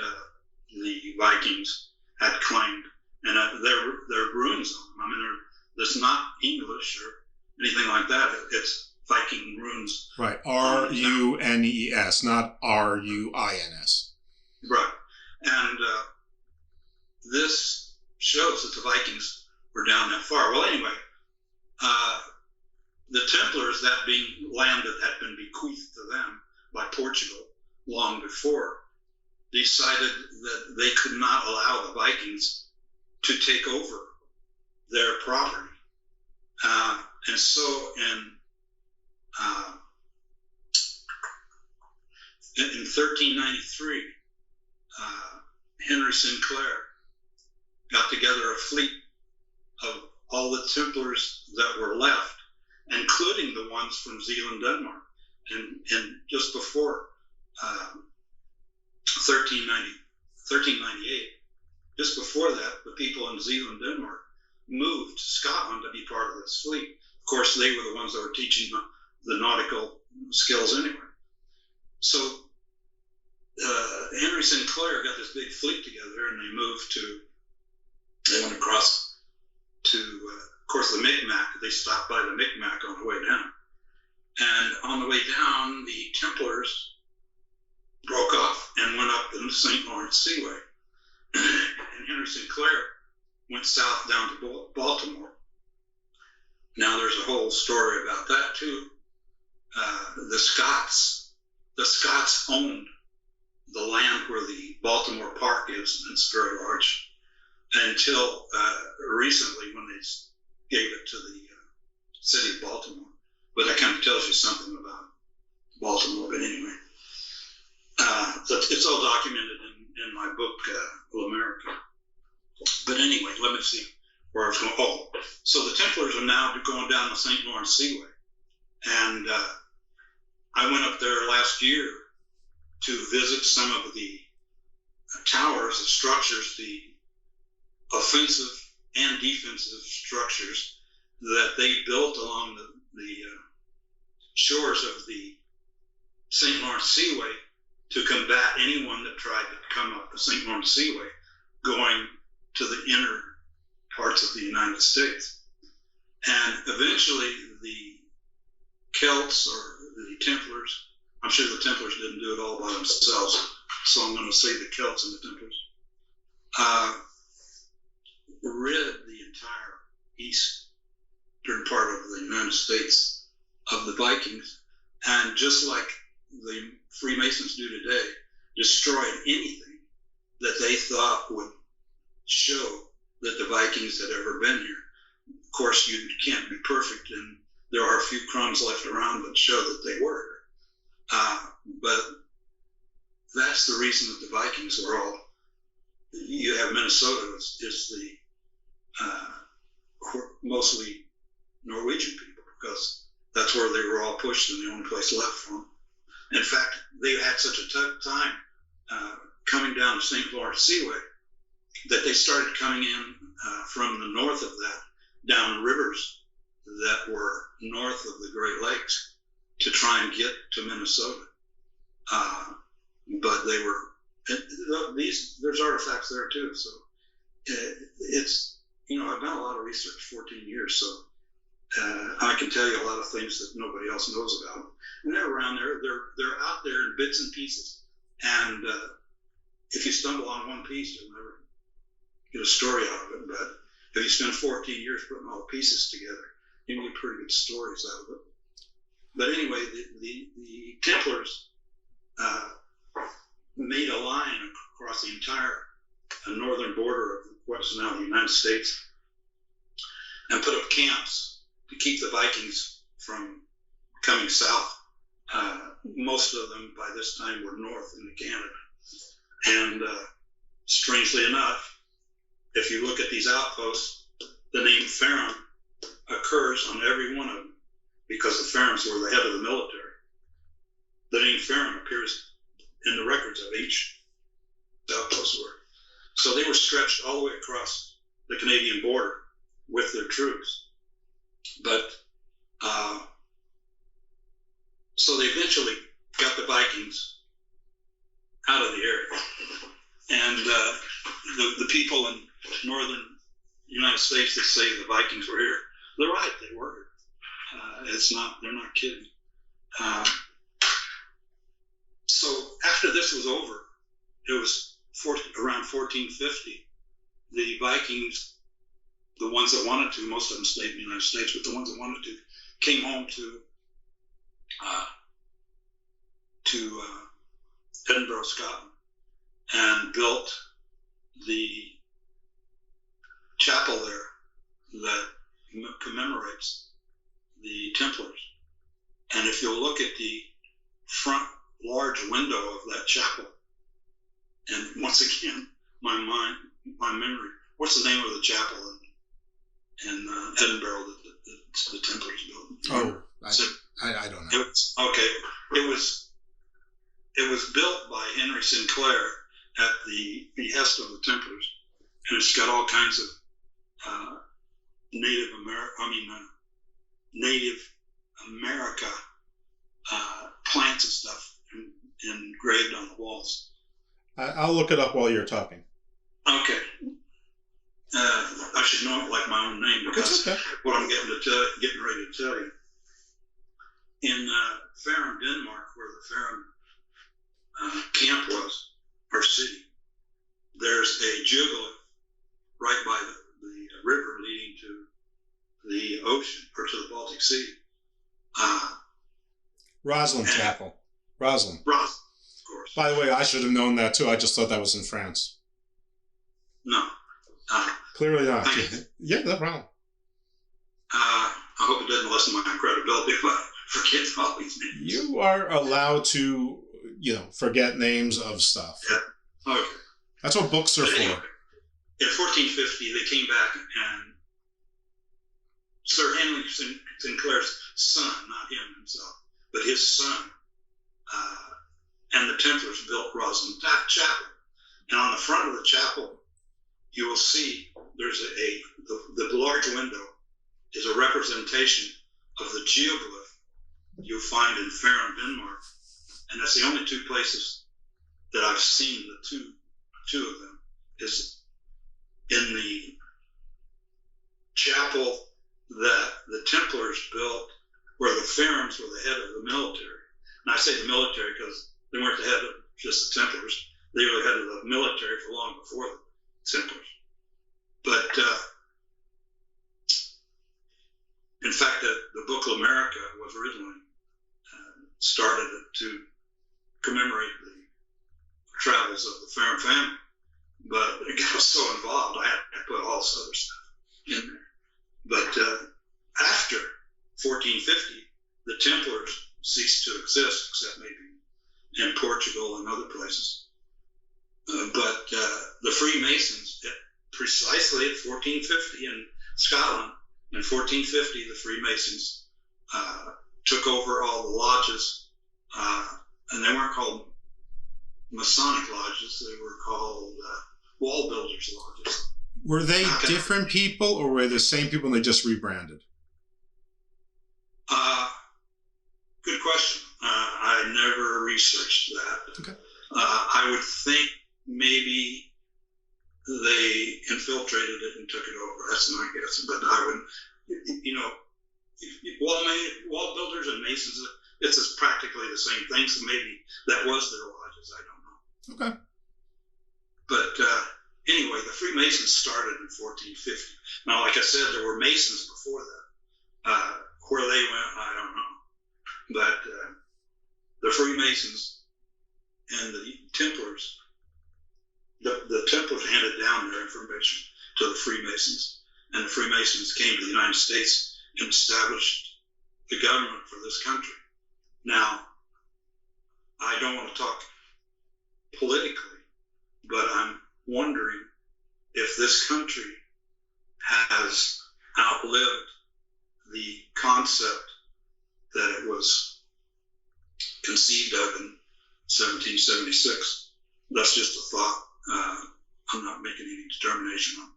Speaker 17: the Vikings had claimed, and they're runes on them. I mean, there's not English or anything like that. It's Viking runes.
Speaker 16: Right, R-U-N-E-S, not R-U-I-N-S.
Speaker 17: Right, and this shows that the Vikings were down that far. Well, anyway, the Templars, that being land that had been bequeathed to them by Portugal long before, decided that they could not allow the Vikings to take over their property. And so in 1393, Henry Sinclair got together a fleet of all the Templars that were left, including the ones from Zealand, Denmark. And just before 1398, just before that, the people in Zealand, Denmark moved to Scotland to be part of this fleet. course, they were the ones that were teaching the nautical skills anyway. So Henry Sinclair got this big fleet together, and they went across to, of course, the Micmac. They stopped by the Micmac on the way down. And on the way down, the Templars broke off and went up in the St. Lawrence Seaway. And Henry Sinclair went south down to Baltimore. Now, there's a whole story about that, too. The Scots owned the land where the Baltimore Park is, and it's very large, until recently when they gave it to the city of Baltimore. But that kind of tells you something about Baltimore. But anyway, it's all documented in my book, America. But anyway, let me see where I was going. Oh, so the Templars are now going down the St. Lawrence Seaway. And I went up there last year to visit some of the towers, the structures, the offensive and defensive structures that they built along the shores of the St. Lawrence Seaway to combat anyone that tried to come up the St. Lawrence Seaway going to the inner parts of the United States. And eventually the Celts or the Templars, I'm sure the Templars didn't do it all by themselves, so I'm going to say the Celts and the Templars, rid the entire eastern part of the United States of the Vikings, and just like the Freemasons do today, destroyed anything that they thought would show that the Vikings had ever been here. Of course, you can't be perfect, and there are a few crumbs left around that show that they were. But that's the reason that the Vikings were all. You have Minnesota is the mostly Norwegian people, because that's where they were all pushed and the only place left for them. In fact, they had such a tough time coming down the St. Lawrence Seaway that they started coming in from the north of that, down rivers that were north of the Great Lakes to try and get to Minnesota. But they were, there's artifacts there too. So it's, I've done a lot of research, 14 years, so I can tell you a lot of things that nobody else knows about. And they're around there, they're out there in bits and pieces. And if you stumble on one piece, you'll never get a story out of it. But if you spend 14 years putting all the pieces together, you can get pretty good stories out of it. But anyway, the Templars made a line across the entire northern border of what's now the United States and put up camps to keep the Vikings from coming south. Most of them by this time were north into Canada. And strangely enough, if you look at these outposts, the name Faram occurs on every one of them because the Farams were the head of the military. The name Faram appears in the records of each outpost were. So they were stretched all the way across the Canadian border with their troops. But so they eventually got the Vikings out of the area. And the people in northern United States that say the Vikings were here, they're right, they were. They're not kidding. So after this was over, it was around 1450, the Vikings, the ones that wanted to, most of them stayed in the United States, but the ones that wanted to came home to Edinburgh, Scotland, and built the chapel there that commemorates the Templars. And if you'll look at the front large window of that chapel, and once again, my memory, what's the name of the chapel in Edinburgh that the Templars built?
Speaker 16: I don't know.
Speaker 17: It was built by Henry Sinclair at the behest of the Templars, and it's got all kinds of Native America plants and stuff engraved on the walls.
Speaker 16: I'll look it up while you're talking.
Speaker 17: Okay. I should know it like my own name because what I'm getting ready to tell you. In Faram, Denmark, where the Faram camp was, or city, there's a geoglyph right by the river leading to the ocean, or to the Baltic Sea.
Speaker 16: Roslin Chapel. Roslin.
Speaker 17: Roslin, of course.
Speaker 16: By the way, I should have known that too. I just thought that was in France.
Speaker 17: No.
Speaker 16: Clearly not. Yeah, no problem.
Speaker 17: I hope it doesn't lessen my credibility if I forget all these names.
Speaker 16: You are allowed to, forget names of stuff.
Speaker 17: Yeah. Okay.
Speaker 16: That's what books are for.
Speaker 17: In 1450, they came back and Sir Henry Sinclair's son, not him himself, but his son, and the Templars built Roslin Chapel. And on the front of the chapel, you will see there's the large window is a representation of the geoglyph you'll find in Faram, Denmark. And that's the only two places that I've seen the two of them is in the chapel that the Templars built, where the Farams were the head of the military. And I say the military because they weren't the head of just the Templars. They were the head of the military for long before the Templars. But in fact, the Book of America was originally started to commemorate the travels of the Faram family. But it got so involved, I had to put all this other stuff in there. But after 1450, the Templars ceased to exist, except maybe in Portugal and other places. But the Freemasons, precisely at 1450 in Scotland, in 1450, the Freemasons took over all the lodges, and they weren't called Masonic lodges, they were called wall builders lodges.
Speaker 16: Were they different people, or were they the same people and they just rebranded?
Speaker 17: Good question. I never researched that. Okay. I would think maybe they infiltrated it and took it over. That's my guess. But I wouldn't, wall builders and masons, it's practically the same thing. So maybe that was their lodges. I don't know.
Speaker 16: Okay.
Speaker 17: But anyway, the Freemasons started in 1450. Now, like I said, there were Masons before that. Where they went, I don't know. But the Freemasons and the Templars, the Templars handed down their information to the Freemasons, and the Freemasons came to the United States and established the government for this country. Now, I don't want to talk politically, but I'm wondering if this country has outlived the concept that it was conceived of in 1776. That's just a thought. I'm not making any determination on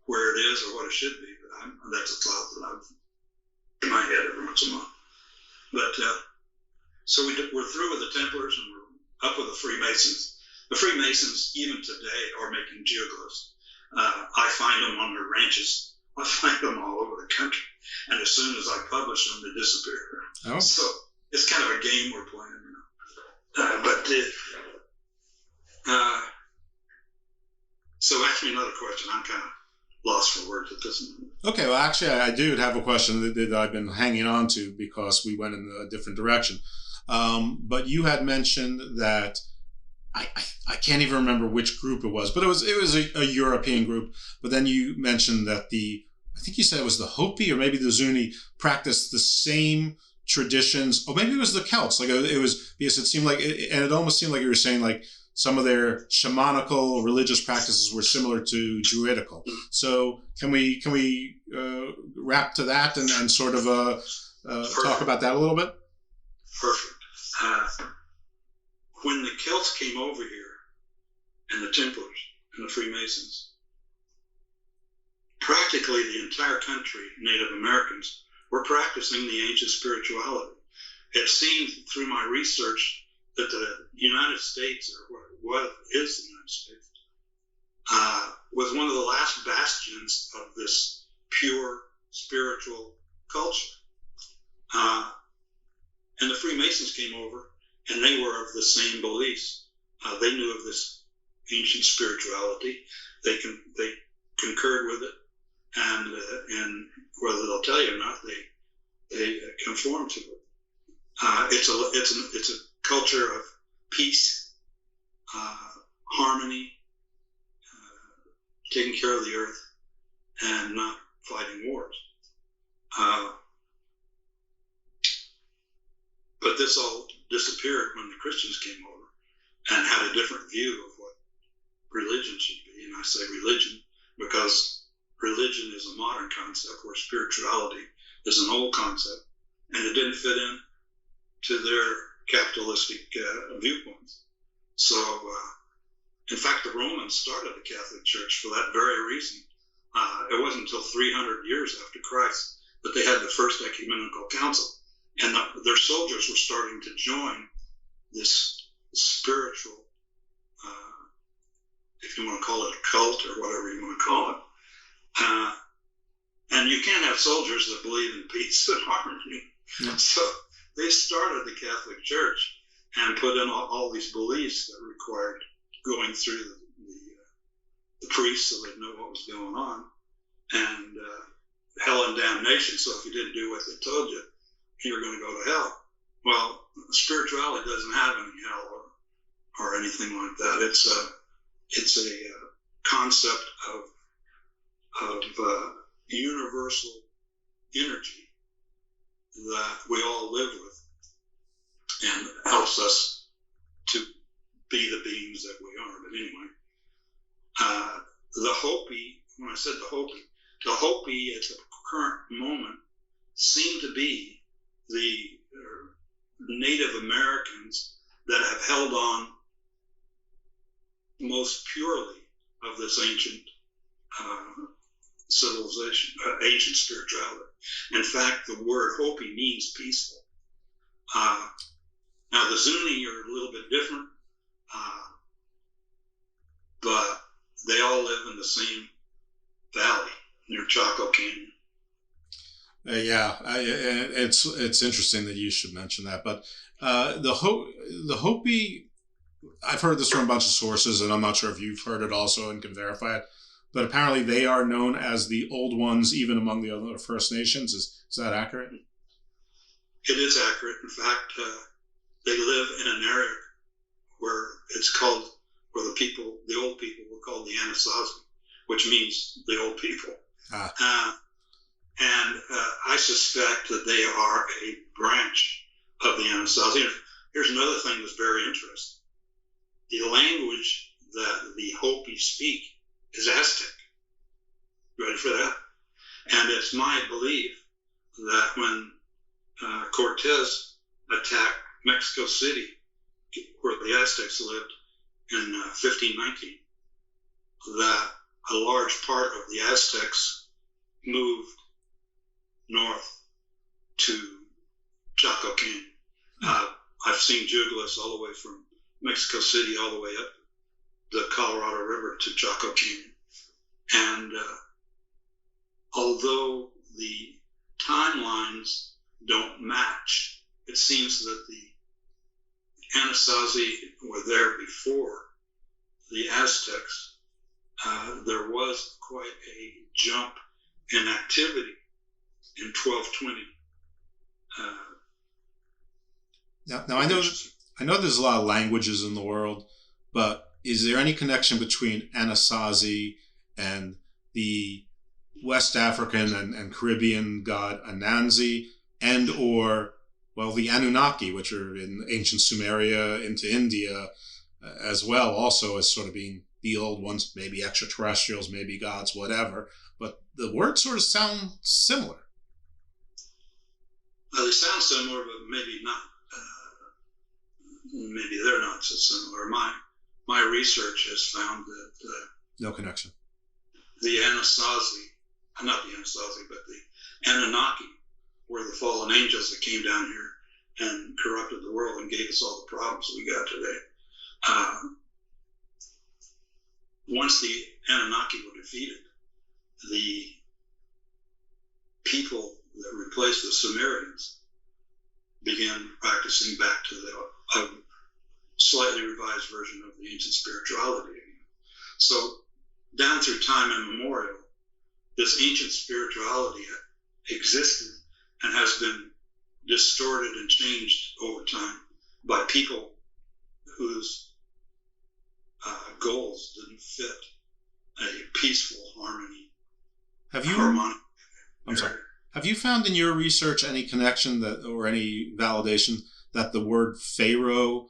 Speaker 17: where it is or what it should be, but that's a thought that I've in my head every once in a while. But so we're through with the Templars and we're up with the Freemasons. The Freemasons, even today, are making geoglyphs. I find them on their ranches. I find them all over the country. And as soon as I publish them, they disappear.
Speaker 16: Oh.
Speaker 17: So it's kind of a game we're playing, so ask me another question. I'm kind of lost for words at this moment.
Speaker 16: Okay, well, actually, I do have a question that I've been hanging on to because we went in a different direction. But you had mentioned that I can't even remember which group it was, but it was a European group. But then you mentioned that I think you said it was the Hopi or maybe the Zuni practiced the same traditions, or maybe it was the Celts. Like it was, because it seemed like, and it almost seemed like you were saying like some of their shamanical religious practices were similar to Druidical. So can we wrap to that and sort of talk about that a little bit?
Speaker 17: Perfect. When the Celts came over here, and the Templars and the Freemasons, practically the entire country, Native Americans, were practicing the ancient spirituality. It seemed through my research that the United States, or what is the United States, was one of the last bastions of this pure spiritual culture. And the Freemasons came over, and they were of the same beliefs. They knew of this ancient spirituality. They concurred with it, and whether they'll tell you or not, they conform to it. It's a culture of peace, harmony, taking care of the earth, and not fighting wars. But this all disappeared when the Christians came over and had a different view of what religion should be. And I say religion because religion is a modern concept where spirituality is an old concept, and it didn't fit in to their capitalistic viewpoints. So, in fact, the Romans started the Catholic Church for that very reason. It wasn't until 300 years after Christ that they had the first ecumenical council, and their soldiers were starting to join this spiritual, if you want to call it a cult or whatever you want to call it. And you can't have soldiers that believe in peace and harmony. Yeah. So they started the Catholic Church and put in all these beliefs that required going through the priests so they'd know what was going on, and hell and damnation. So if you didn't do what they told you, you were going to go to hell. Well, spirituality doesn't have any hell or anything like that. It's a concept of universal energy that we all live with, and helps us to be the beings that we are. But anyway, the Hopi, when I said the Hopi at the current moment seem to be the Native Americans that have held on most purely of this ancient civilization, ancient spirituality. In fact, the word Hopi means peaceful. Now, the Zuni are a little bit different, but they all live in the same valley near Chaco Canyon.
Speaker 16: It's interesting that you should mention that. But the Hopi, I've heard this from a bunch of sources, and I'm not sure if you've heard it also and can verify it. But apparently they are known as the Old Ones, even among the other First Nations. Is that accurate?
Speaker 17: It is accurate. In fact, they live in an area where it's called, where the old people were called the Anasazi, which means the old people. And I suspect that they are a branch of the Anasazi. Here's another thing that's very interesting. The language that the Hopi speak is Aztec. Ready for that? And it's my belief that when Cortez attacked Mexico City, where the Aztecs lived in 1519, that a large part of the Aztecs moved north to Chaco Canyon. I've seen Juglass all the way from Mexico City all the way up the Colorado River to Chaco Canyon. And although the timelines don't match, it seems that the Anasazi were there before the Aztecs. There was quite a jump in activity in 1220.
Speaker 16: Now I know there's a lot of languages in the world, but is there any connection between Anasazi and the West African and Caribbean god Anansi, and or, well, the Annunaki, which are in ancient Sumeria into India as well, also as sort of being the old ones, maybe extraterrestrials, maybe gods, whatever, but the words sort of sound similar.
Speaker 17: They sound similar, but maybe not. Maybe they're not so similar. My research has found that
Speaker 16: no connection.
Speaker 17: The Anasazi, not the Anasazi, but the Annunaki were the fallen angels that came down here and corrupted the world and gave us all the problems we got today. Once the Annunaki were defeated, the people that replaced the Sumerians began practicing back to a slightly revised version of the ancient spirituality again. So down through time immemorial, this ancient spirituality existed and has been distorted and changed over time by people whose goals didn't fit a peaceful harmony.
Speaker 16: Have you found in your research any connection that, or any validation that the word Pharaoh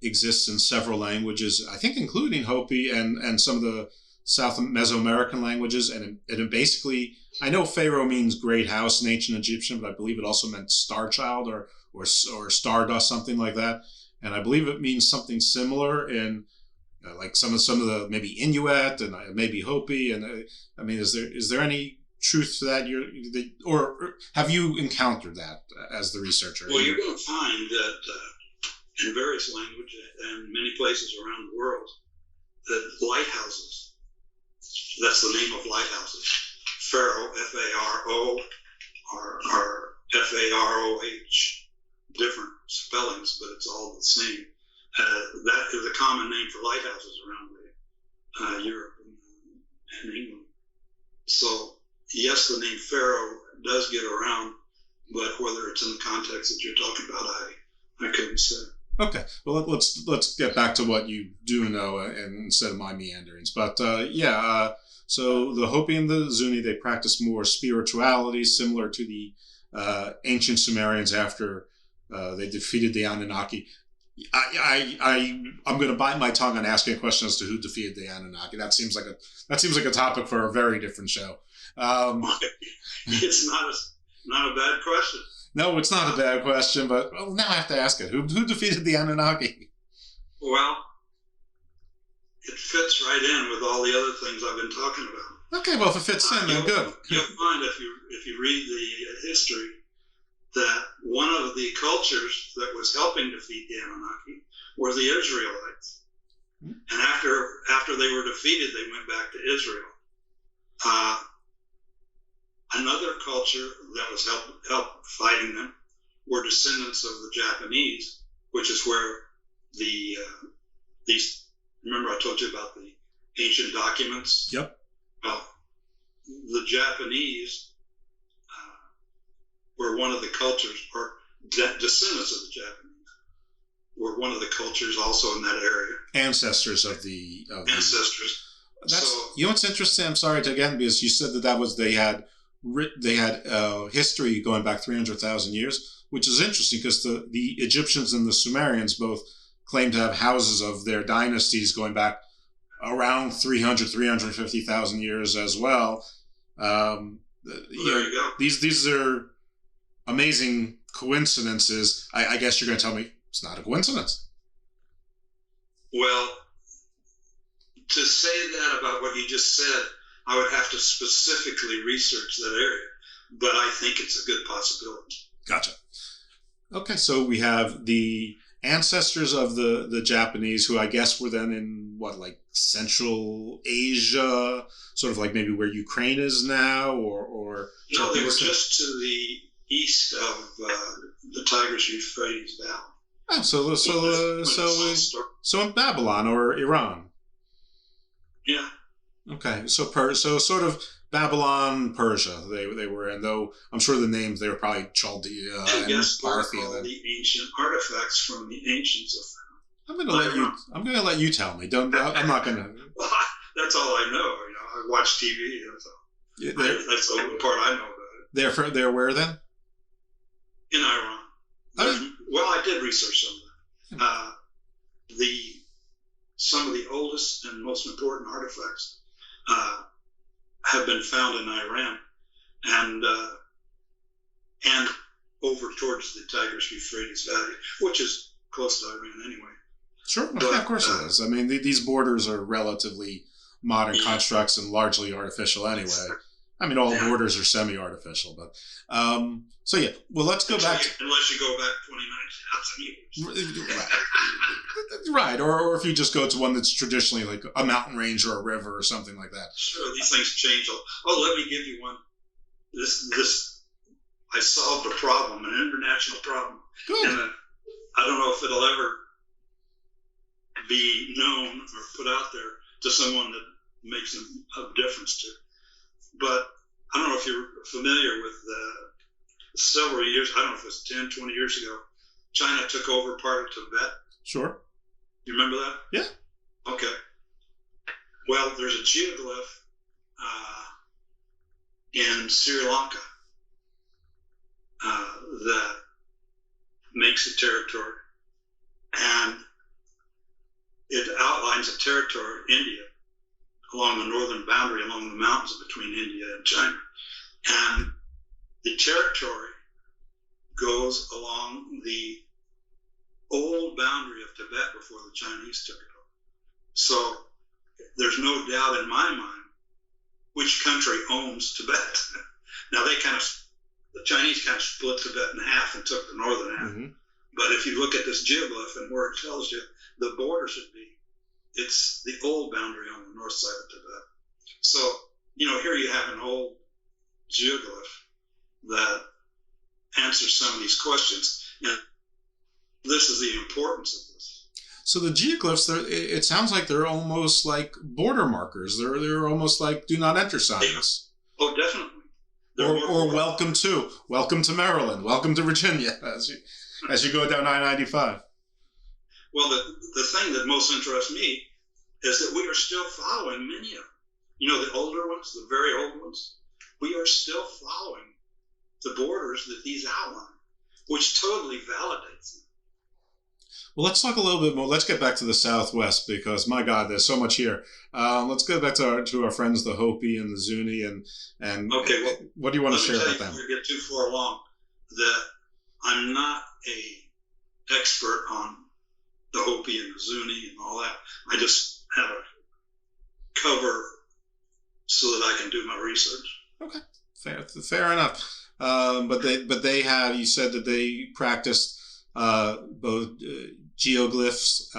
Speaker 16: exists in several languages, I think including Hopi and some of the South Mesoamerican languages, and it basically, I know Pharaoh means great house in ancient Egyptian, but I believe it also meant star child or stardust, something like that, and I believe it means something similar in like some of the maybe Inuit and maybe Hopi, and I mean, is there any truth to that? Or have you encountered that as the researcher?
Speaker 17: Well, you're going to find that in various languages and many places around the world, that lighthouses, that's the name of lighthouses. Pharaoh, F-A-R-O, or F-A-R-O-H, different spellings, but it's all the same. That is a common name for lighthouses around Europe and England. So, yes, the name Pharaoh does get around, but whether it's in the context that you're talking about, I couldn't say.
Speaker 16: Okay, well, let's get back to what you do know, and instead of my meanderings. But so the Hopi and the Zuni, they practice more spirituality, similar to the ancient Sumerians after they defeated the Anunnaki. I'm going to bite my tongue on asking a question as to who defeated the Anunnaki. That seems like a topic for a very different show.
Speaker 17: It's not a bad question.
Speaker 16: No, it's not a bad question, but now I have to ask it. Who defeated the Anunnaki?
Speaker 17: Well, it fits right in with all the other things I've been talking about.
Speaker 16: Okay, well, if it fits in, then good.
Speaker 17: You'll find if you read the history that one of the cultures that was helping defeat the Annunaki were the Israelites. And after they were defeated, they went back to Israel. Another culture that was help fighting them were descendants of the Japanese, which is where these. Remember, I told you about the ancient documents.
Speaker 16: Yep.
Speaker 17: Well, the Japanese were one of the cultures, or descendants of the Japanese were one of the cultures also in that area.
Speaker 16: Ancestors of the
Speaker 17: ancestors.
Speaker 16: You know what's interesting? I'm sorry to again, because you said that was they had history going back 300,000 years, which is interesting because the Egyptians and the Sumerians both claim to have houses of their dynasties going back around 350,000 years as well.
Speaker 17: There you go.
Speaker 16: These are amazing coincidences. I guess you're going to tell me it's not a coincidence.
Speaker 17: Well, to say that about what you just said, I would have to specifically research that area, but I think it's a good possibility.
Speaker 16: Gotcha. Okay, so we have the ancestors of the Japanese, who I guess were then in like Central Asia, sort of like maybe where Ukraine is now, or
Speaker 17: no, they were just to the east of the Tigris-Euphrates Valley.
Speaker 16: Oh, so in Babylon or Iran.
Speaker 17: Yeah.
Speaker 16: Okay, so sort of Babylon, Persia. They were in, though I'm sure the names they were probably Chaldea and Parthia.
Speaker 17: All the ancient artifacts from the ancients of.
Speaker 16: I'm going to let you tell me. I'm not going to.
Speaker 17: Well, that's all I know. I watch TV. That's the only part I know about it.
Speaker 16: They're where then?
Speaker 17: In Iran. Well, I did research some of that. Some of the oldest and most important artifacts have been found in Iran and over towards the Tigris-Euphrates Valley, which is close to Iran anyway.
Speaker 16: Sure, of course it is. I mean, these borders are relatively modern constructs and largely artificial anyway. I mean, all borders are semi-artificial, but so yeah. Well, let's go back.
Speaker 17: Unless you go back 29,000 years.
Speaker 16: Right, or if you just go to one that's traditionally like a mountain range or a river or something like that.
Speaker 17: Sure, these things change. Oh, let me give you one. This I solved a problem, an international problem.
Speaker 16: Good.
Speaker 17: And I don't know if it'll ever be known or put out there to someone that makes a difference to. But I don't know if you're familiar with several years, I don't know if it was 10, 20 years ago, China took over part of Tibet.
Speaker 16: Sure.
Speaker 17: You remember that?
Speaker 16: Yeah.
Speaker 17: Okay. Well, there's a geoglyph in Sri Lanka that makes a territory, and it outlines a territory, India, along the northern boundary, along the mountains between India and China. And the territory goes along the old boundary of Tibet before the Chinese took it over. So there's no doubt in my mind which country owns Tibet. Now the Chinese kind of split Tibet in half and took the northern half. Mm-hmm. But if you look at this geoglyph and where it tells you the border should be, it's the old boundary on the north side of Tibet. So, here you have an old geoglyph that answers some of these questions. And this is the importance of this.
Speaker 16: So the geoglyphs, it sounds like they're almost like border markers. They're almost like do not enter signs.
Speaker 17: Oh, definitely.
Speaker 16: Or welcome to Maryland, welcome to Virginia, as you go down I-95.
Speaker 17: Well, the thing that most interests me is that we are still following many of them. The older ones, the very old ones. We are still following the borders that these outline, which totally validates them.
Speaker 16: Well, let's talk a little bit more. Let's get back to the Southwest because, my God, there's so much here. Let's go back to our friends, the Hopi and the Zuni, and
Speaker 17: okay. Well,
Speaker 16: what do you want to share about them?
Speaker 17: Before we get too far along, that I'm not a expert on the Hopi and the Zuni and all that. I just have a cover so that I can do my research.
Speaker 16: Okay, fair enough. But they have. You said that they practiced both geoglyphs,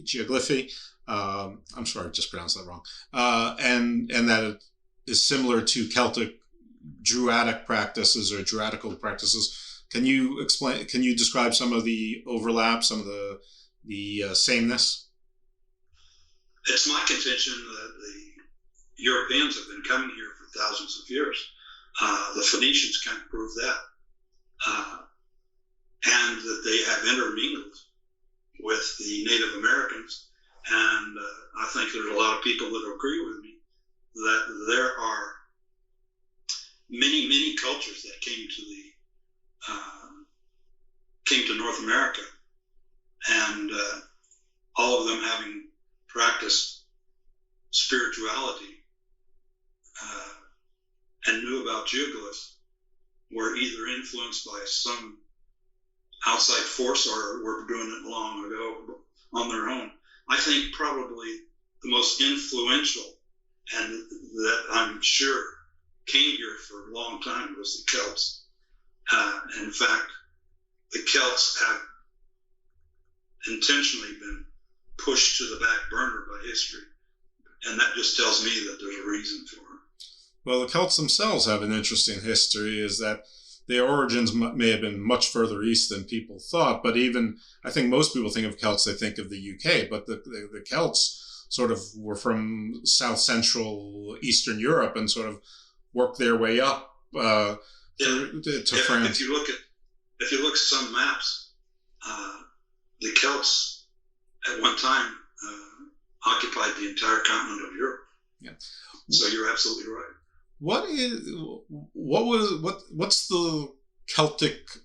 Speaker 16: geoglyphy. I'm sorry, I just pronounced that wrong. And that it is similar to Celtic Druidic practices or Druidical practices. Can you describe some of the overlap, some of the sameness?
Speaker 17: It's my contention that the Europeans have been coming here for thousands of years. The Phoenicians kind of prove that. And that they have intermingled with the Native Americans. And I think there's a lot of people that agree with me that there are many, many cultures that came to North America, and all of them having practiced spirituality and knew about geoglyphs were either influenced by some outside force or were doing it long ago on their own. I think probably the most influential and that I'm sure came here for a long time was the Celts. In fact, the Celts have intentionally been pushed to the back burner by history, and that just tells me that there's a reason for it.
Speaker 16: Well, the Celts themselves have an interesting history, is that their origins may have been much further east than people thought, but even, I think most people think of Celts, they think of the UK, but the Celts sort of were from South Central Eastern Europe and sort of worked their way up to France.
Speaker 17: If you look at some maps, the Celts at one time occupied the entire continent of Europe.
Speaker 16: Yeah.
Speaker 17: So you're absolutely right.
Speaker 16: What's the Celtic?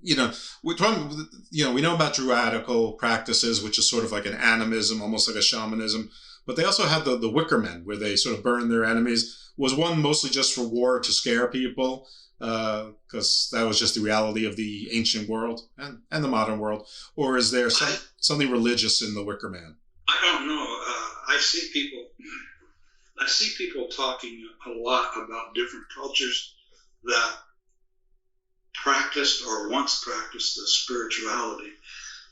Speaker 16: We know about Druidical practices, which is sort of like an animism, almost like a shamanism. But they also had the Wicker Men, where they sort of burn their enemies. Was one mostly just for war to scare people, because that was just the reality of the ancient world and the modern world, or is there something religious in the Wicker Man?
Speaker 17: I don't know. I see people I see people talking a lot about different cultures that practiced or once practiced the spirituality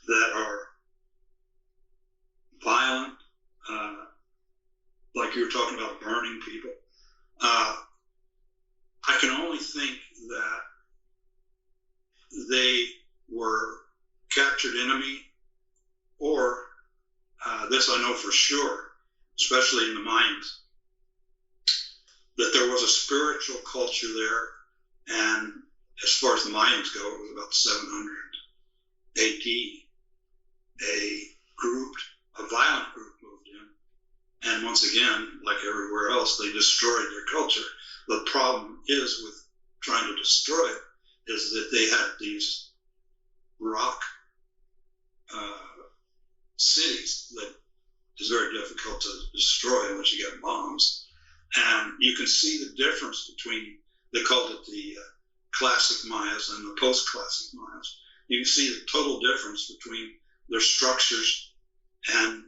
Speaker 17: that are violent, like you were talking about burning people. I can only think that they were captured enemy, or this I know for sure, especially in the Mayans, that there was a spiritual culture there, and as far as the Mayans go, it was about 700 AD. A violent group moved in, and once again, like everywhere else, they destroyed their culture. The problem is with trying to destroy it is that they had these rock cities that is very difficult to destroy unless you get bombs. And you can see the difference between, they called it the classic Mayas and the post-classic Mayas. You can see the total difference between their structures, and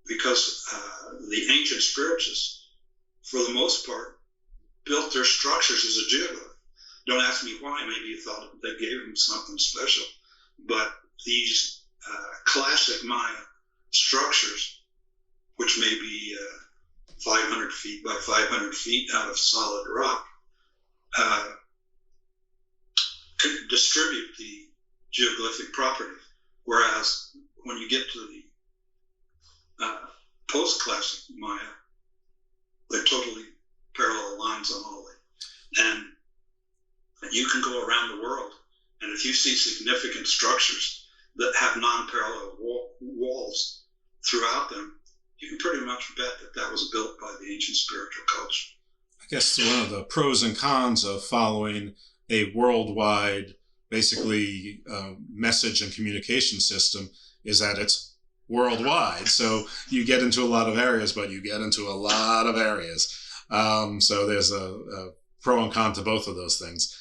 Speaker 17: because the ancient spiritualists, for the most part, built their structures as a geoglyph. Don't ask me why. Maybe you thought they gave them something special. But these classic Maya structures, which may be 500 feet by 500 feet out of solid rock, could distribute the geoglyphic properties. Whereas when you get to the post-classic Maya, they're totally parallel lines on all of it. And you can go around the world, and if you see significant structures that have non-parallel walls throughout them, you can pretty much bet that that was built by the ancient spiritual culture.
Speaker 16: I guess one of the pros and cons of following a worldwide, basically, message and communication system is that it's worldwide. So you get into a lot of areas, but you get into a lot of areas. So there's a pro and con to both of those things.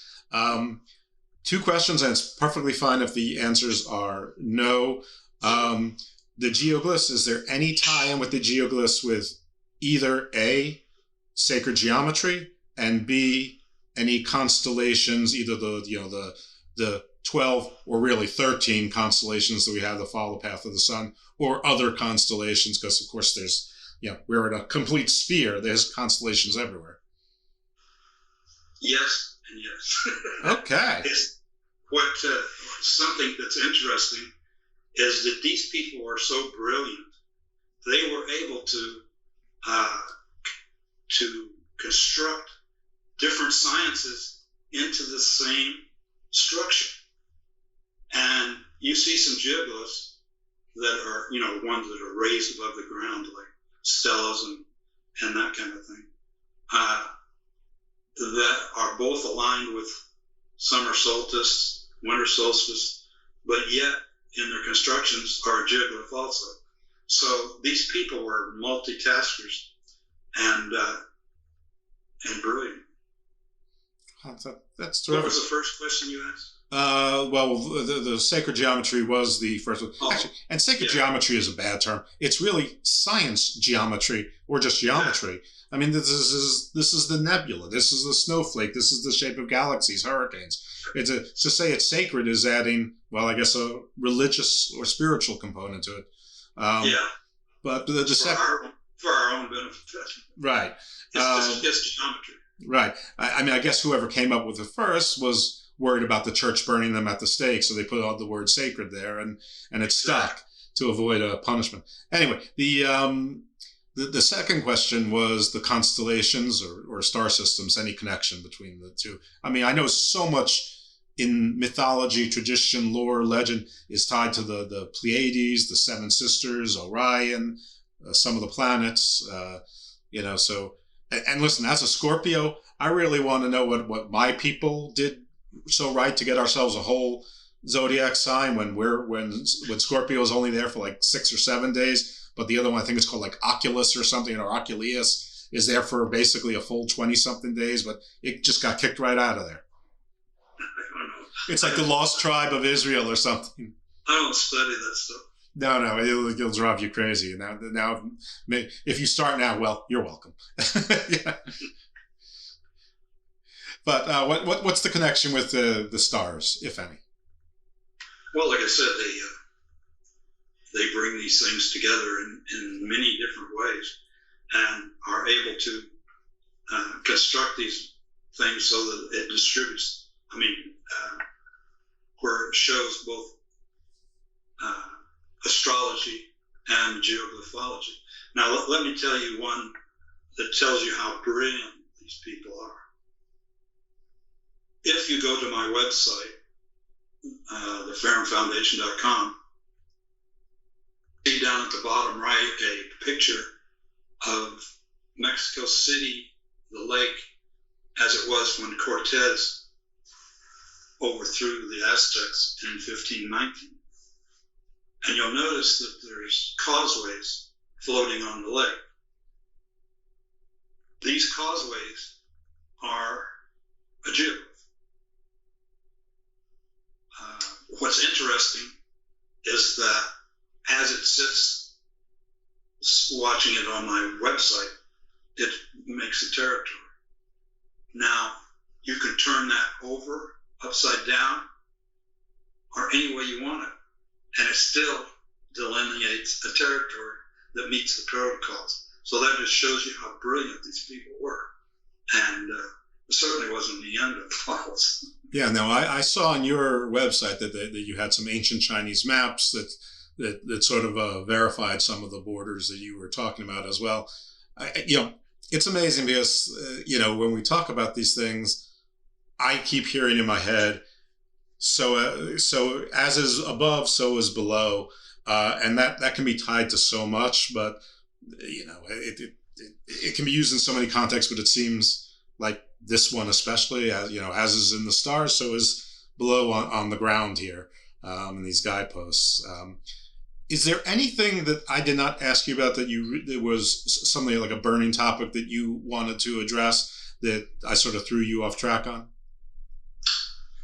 Speaker 16: 2 questions, and it's perfectly fine if the answers are no. The geoglyphs, is there any tie-in with the geoglyphs with either A, sacred geometry, and B, any constellations, either the 12 or really 13 constellations that we have that follow the path of the sun, or other constellations? Because of course there's, we're in a complete sphere. There's constellations everywhere.
Speaker 17: Yes and yes.
Speaker 16: Okay.
Speaker 17: Something that's interesting is that these people are so brilliant. They were able to construct different sciences into the same structure. And you see some geoglyphs that are, ones that are raised above the ground, like stelas and that kind of thing, that are both aligned with summer solstice, winter solstice, but yet in their constructions are a geoglyph also. So these people were multitaskers and brilliant.
Speaker 16: That's terrific.
Speaker 17: What was the first question you asked?
Speaker 16: Well, the sacred geometry was the first one. Actually, and sacred geometry is a bad term. It's really science geometry, or just geometry. Yeah. I mean, this is the nebula. This is the snowflake. This is the shape of galaxies, hurricanes. To say it's sacred is adding, well, I guess, a religious or spiritual component to it. But
Speaker 17: for our own benefit.
Speaker 16: Right.
Speaker 17: It's geometry.
Speaker 16: Right. I mean, I guess whoever came up with it first was worried about the church burning them at the stake, so they put out the word sacred there, and it stuck to avoid a punishment. Anyway, the second question was the constellations or star systems, any connection between the two. I mean, I know so much in mythology, tradition, lore, legend is tied to the Pleiades, the Seven Sisters, Orion, some of the planets, so, and listen, as a Scorpio, I really want to know what my people did so right to get ourselves a whole zodiac sign when Scorpio is only there for like 6 or 7 days, but the other one, I think it's called like Oculus or something, or Oculeus, is there for basically a full 20-something days, but it just got kicked right out of there. It's like the lost tribe of Israel or something.
Speaker 17: I don't study that stuff.
Speaker 16: No, it'll drive you crazy. Now, if you start now, well, you're welcome. Yeah. But what's the connection with the stars, if any?
Speaker 17: Well, like I said, they bring these things together in many different ways, and are able to construct these things so that it distributes. I mean, where it shows both astrology and geoglyphology. Now, let me tell you one that tells you how brilliant these people are. If you go to my website, thefaramfoundation.com, see down at the bottom right a picture of Mexico City, the lake, as it was when Cortez overthrew the Aztecs in 1519. And you'll notice that there's causeways floating on the lake. These causeways are a geoglyph. What's interesting is that as it sits watching it on my website, it makes a territory. Now, you can turn that over, upside down, or any way you want it, and it still delineates a territory that meets the protocols. So that just shows you how brilliant these people were. And it certainly wasn't Neanderthals.
Speaker 16: Yeah, no, I saw on your website that you had some ancient Chinese maps that sort of verified some of the borders that you were talking about as well. It's amazing because, when we talk about these things, I keep hearing in my head, so as is above, so is below. And that can be tied to so much, but, it can be used in so many contexts, but it seems like this one especially, as is in the stars, so is below on the ground here, in these guideposts. Is there anything that I did not ask you about that was something like a burning topic that you wanted to address that I sort of threw you off track on?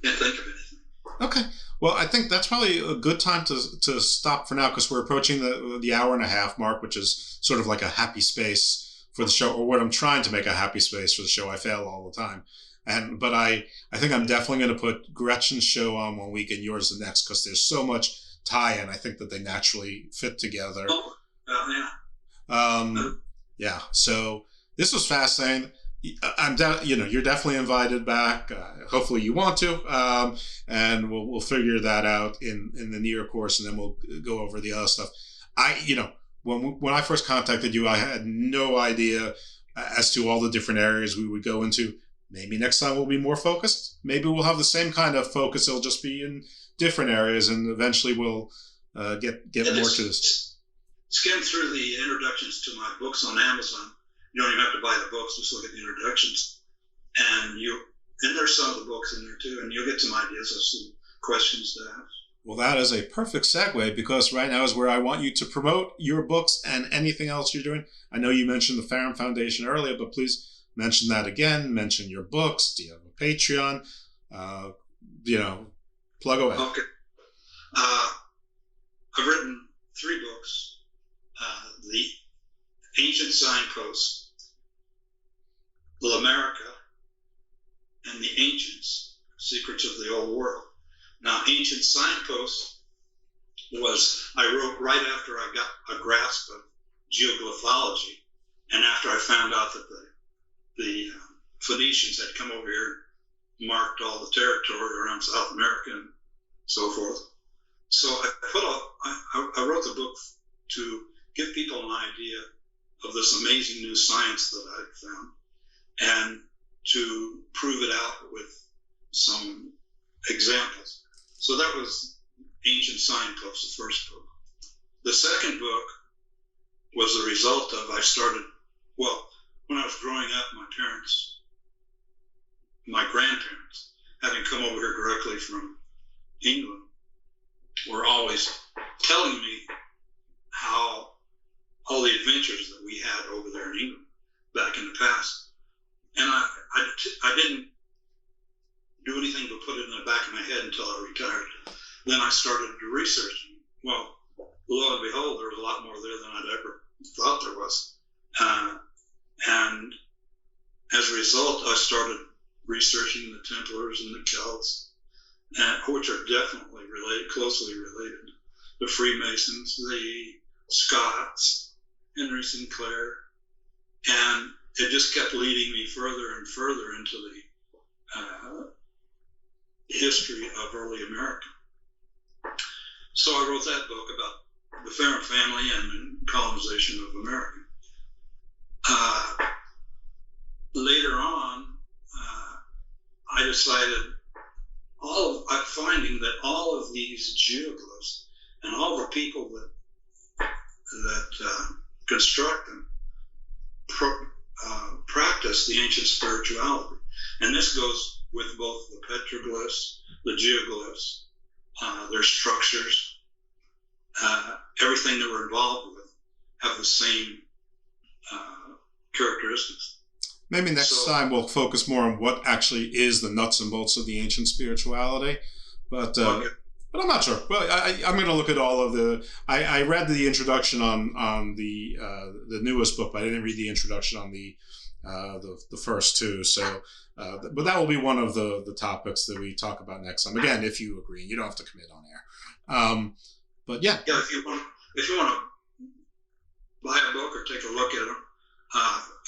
Speaker 17: Can't think of anything.
Speaker 16: Okay. Well, I think that's probably a good time to stop for now, because we're approaching the hour and a half mark, which is sort of like a happy space for the show, or what I'm trying to make a happy space for the show. I fail all the time. But I think I'm definitely going to put Gretchen's show on one week and yours the next, because there's so much tie-in. I think that they naturally fit together. Yeah. So this was fascinating. You're definitely invited back. Hopefully you want to, and we'll figure that out in the near course, and then we'll go over the other stuff. When I first contacted you, I had no idea as to all the different areas we would go into. Maybe next time we'll be more focused. Maybe we'll have the same kind of focus. It'll just be in different areas, and eventually we'll get more to this.
Speaker 17: Skim through the introductions to my books on Amazon. You don't even have to buy the books, just look at the introductions. And there's some of the books in there too, and you'll get some ideas of some questions to ask.
Speaker 16: Well, that is a perfect segue, because right now is where I want you to promote your books and anything else you're doing. I know you mentioned the Faram Foundation earlier, but please mention that again. Mention your books. Do you have a Patreon? Plug away.
Speaker 17: Okay. I've written 3 books. The Ancient Signposts, L'America, and the Ancients, Secrets of the Old World. Now, Ancient Signposts I wrote right after I got a grasp of geoglyphology, and after I found out that the Phoenicians had come over here and marked all the territory around South America and so forth. So I wrote the book to give people an idea of this amazing new science that I'd found, and to prove it out with some examples. So that was Ancient Signposts, the first book. The second book was the result of, when I was growing up, my grandparents, having come over here directly from England, were always telling me how all the adventures that we had over there in England back in the past. And I didn't do anything but put it in the back of my head until I retired. Then I started to research. Well, lo as a result, I started researching the Templars and the Celts, which are definitely closely related. The Freemasons, the Scots, Henry Sinclair, and it just kept leading me further and further into the history of early America. So I wrote that book about the Faram family and the colonization of America. Later on, I decided I'm finding that all of these geoglyphs and all the people that construct them practice the ancient spirituality, and this goes with both the petroglyphs, the geoglyphs, their structures, everything that we're involved with have the same characteristics.
Speaker 16: Maybe next time we'll focus more on what actually is the nuts and bolts of the ancient spirituality, but I'm not sure. Well, I'm going to look at all of the. I read the introduction on the newest book, but I didn't read the introduction on the first two. So, but that will be one of the topics that we talk about next time. Again, if you agree, you don't have to commit on air. But yeah.
Speaker 17: Yeah, if you want to buy a book or take a look at them,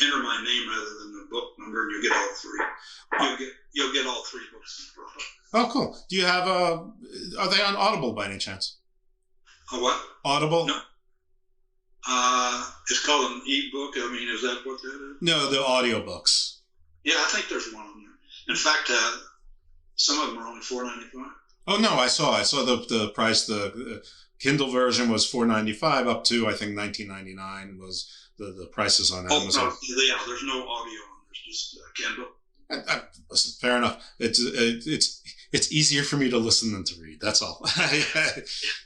Speaker 17: enter my name rather than the book number, and you'll get all three. You'll get all three books.
Speaker 16: Oh, cool. Do you have are they on Audible by any chance?
Speaker 17: A what?
Speaker 16: Audible?
Speaker 17: No. It's called an e-book. I mean, is that what that is?
Speaker 16: No, the audiobooks.
Speaker 17: Yeah, I think there's one on there. In fact, some of them are only $4.95.
Speaker 16: Oh no, I saw the price. The Kindle version was $4.95 up to I think $19.99 was the prices on Amazon.
Speaker 17: No, yeah, there's no audio on. There's just Kindle.
Speaker 16: Listen, fair enough. It's easier for me to listen than to read. That's all.
Speaker 17: Yeah,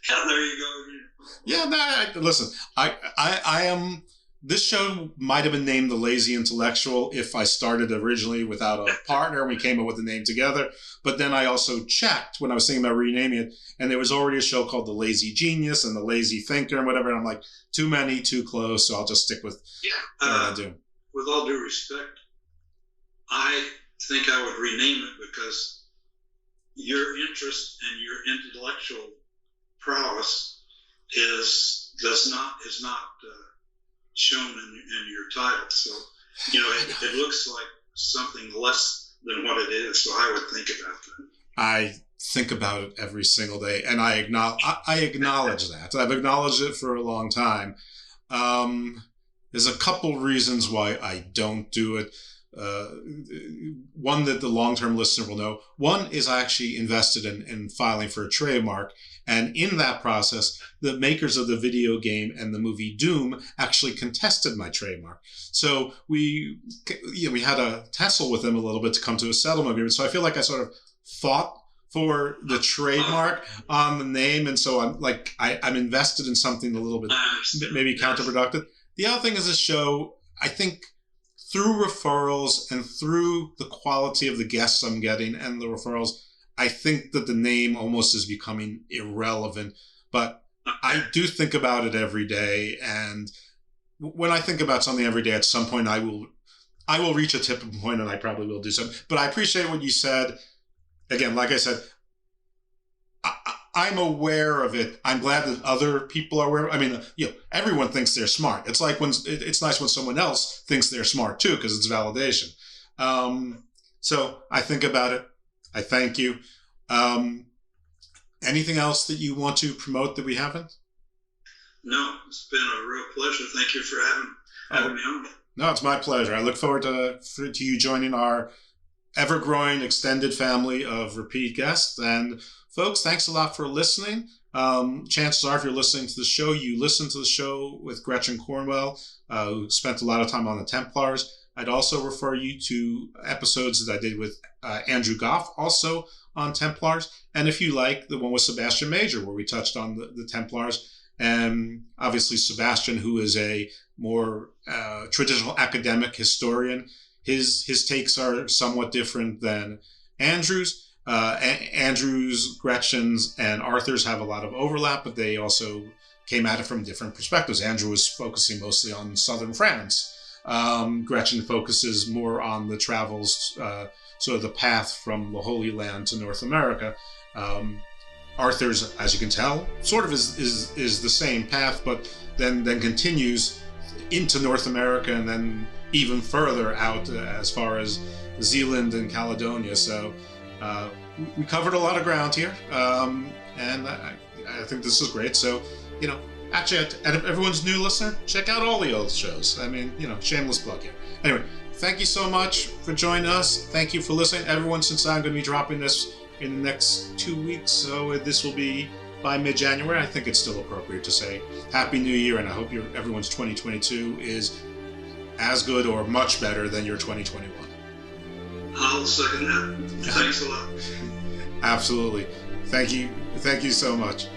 Speaker 17: there you go.
Speaker 16: Yeah, listen. I am. This show might have been named The Lazy Intellectual if I started originally without a partner and we came up with the name together. But then I also checked when I was thinking about renaming it, and there was already a show called The Lazy Genius and The Lazy Thinker and whatever. And I'm like, too many, too close, so I'll just stick with what I do.
Speaker 17: With all due respect, I think I would rename it because your interest and your intellectual prowess is not shown in your title. So, it looks like something less than what it is. So I would think about that.
Speaker 16: I think about it every single day, and I acknowledge that. I've acknowledged it for a long time. There's a couple reasons why I don't do it. One that the long-term listener will know. One is I actually invested in filing for a trademark, and in that process, the makers of the video game and the movie Doom actually contested my trademark. So we had a tussle with them a little bit to come to a settlement agreement. So I feel like I sort of fought for the trademark on the name, and so I'm invested in something a little bit maybe counterproductive. The other thing is this show, I think, through referrals and through the quality of the guests I'm getting and the referrals, I think that the name almost is becoming irrelevant. But I do think about it every day, and when I think about something every day, at some point I will reach a tipping point, and I probably will do so. But I appreciate what you said. Again, like I said, I'm aware of it. I'm glad that other people are aware. I mean, everyone thinks they're smart. It's like it's nice when someone else thinks they're smart too, because it's validation. So I think about it. I thank you. Anything else that you want to promote that we haven't?
Speaker 17: No, it's been a real pleasure. Thank you for having me on.
Speaker 16: No, it's my pleasure. I look forward to you joining our ever-growing extended family of repeat guests. And folks, thanks a lot for listening. Chances are, if you're listening to the show, you listened to the show with Gretchen Cornwell, who spent a lot of time on the Templars. I'd also refer you to episodes that I did with Andrew Goff, also on Templars. And if you like, the one with Sebastian Major, where we touched on the Templars. And obviously Sebastian, who is a more traditional academic historian, his takes are somewhat different than Andrew's. Andrew's, Gretchen's, and Arthur's have a lot of overlap, but they also came at it from different perspectives. Andrew was focusing mostly on southern France. Gretchen focuses more on the travels, sort of the path from the Holy Land to North America. Arthur's, as you can tell, sort of is the same path, but then continues into North America and then even further out as far as Zealand and Caledonia. So we covered a lot of ground here, and I think this is great. So, actually, everyone's new listener, check out all the old shows. I mean, shameless plug here. Anyway, thank you so much for joining us. Thank you for listening. Everyone, since I'm going to be dropping this in the next 2 weeks, so this will be by mid-January. I think it's still appropriate to say Happy New Year, and I hope everyone's 2022 is as good or much better than your 2021.
Speaker 17: I'll second that. Thanks a lot.
Speaker 16: Absolutely. Thank you so much.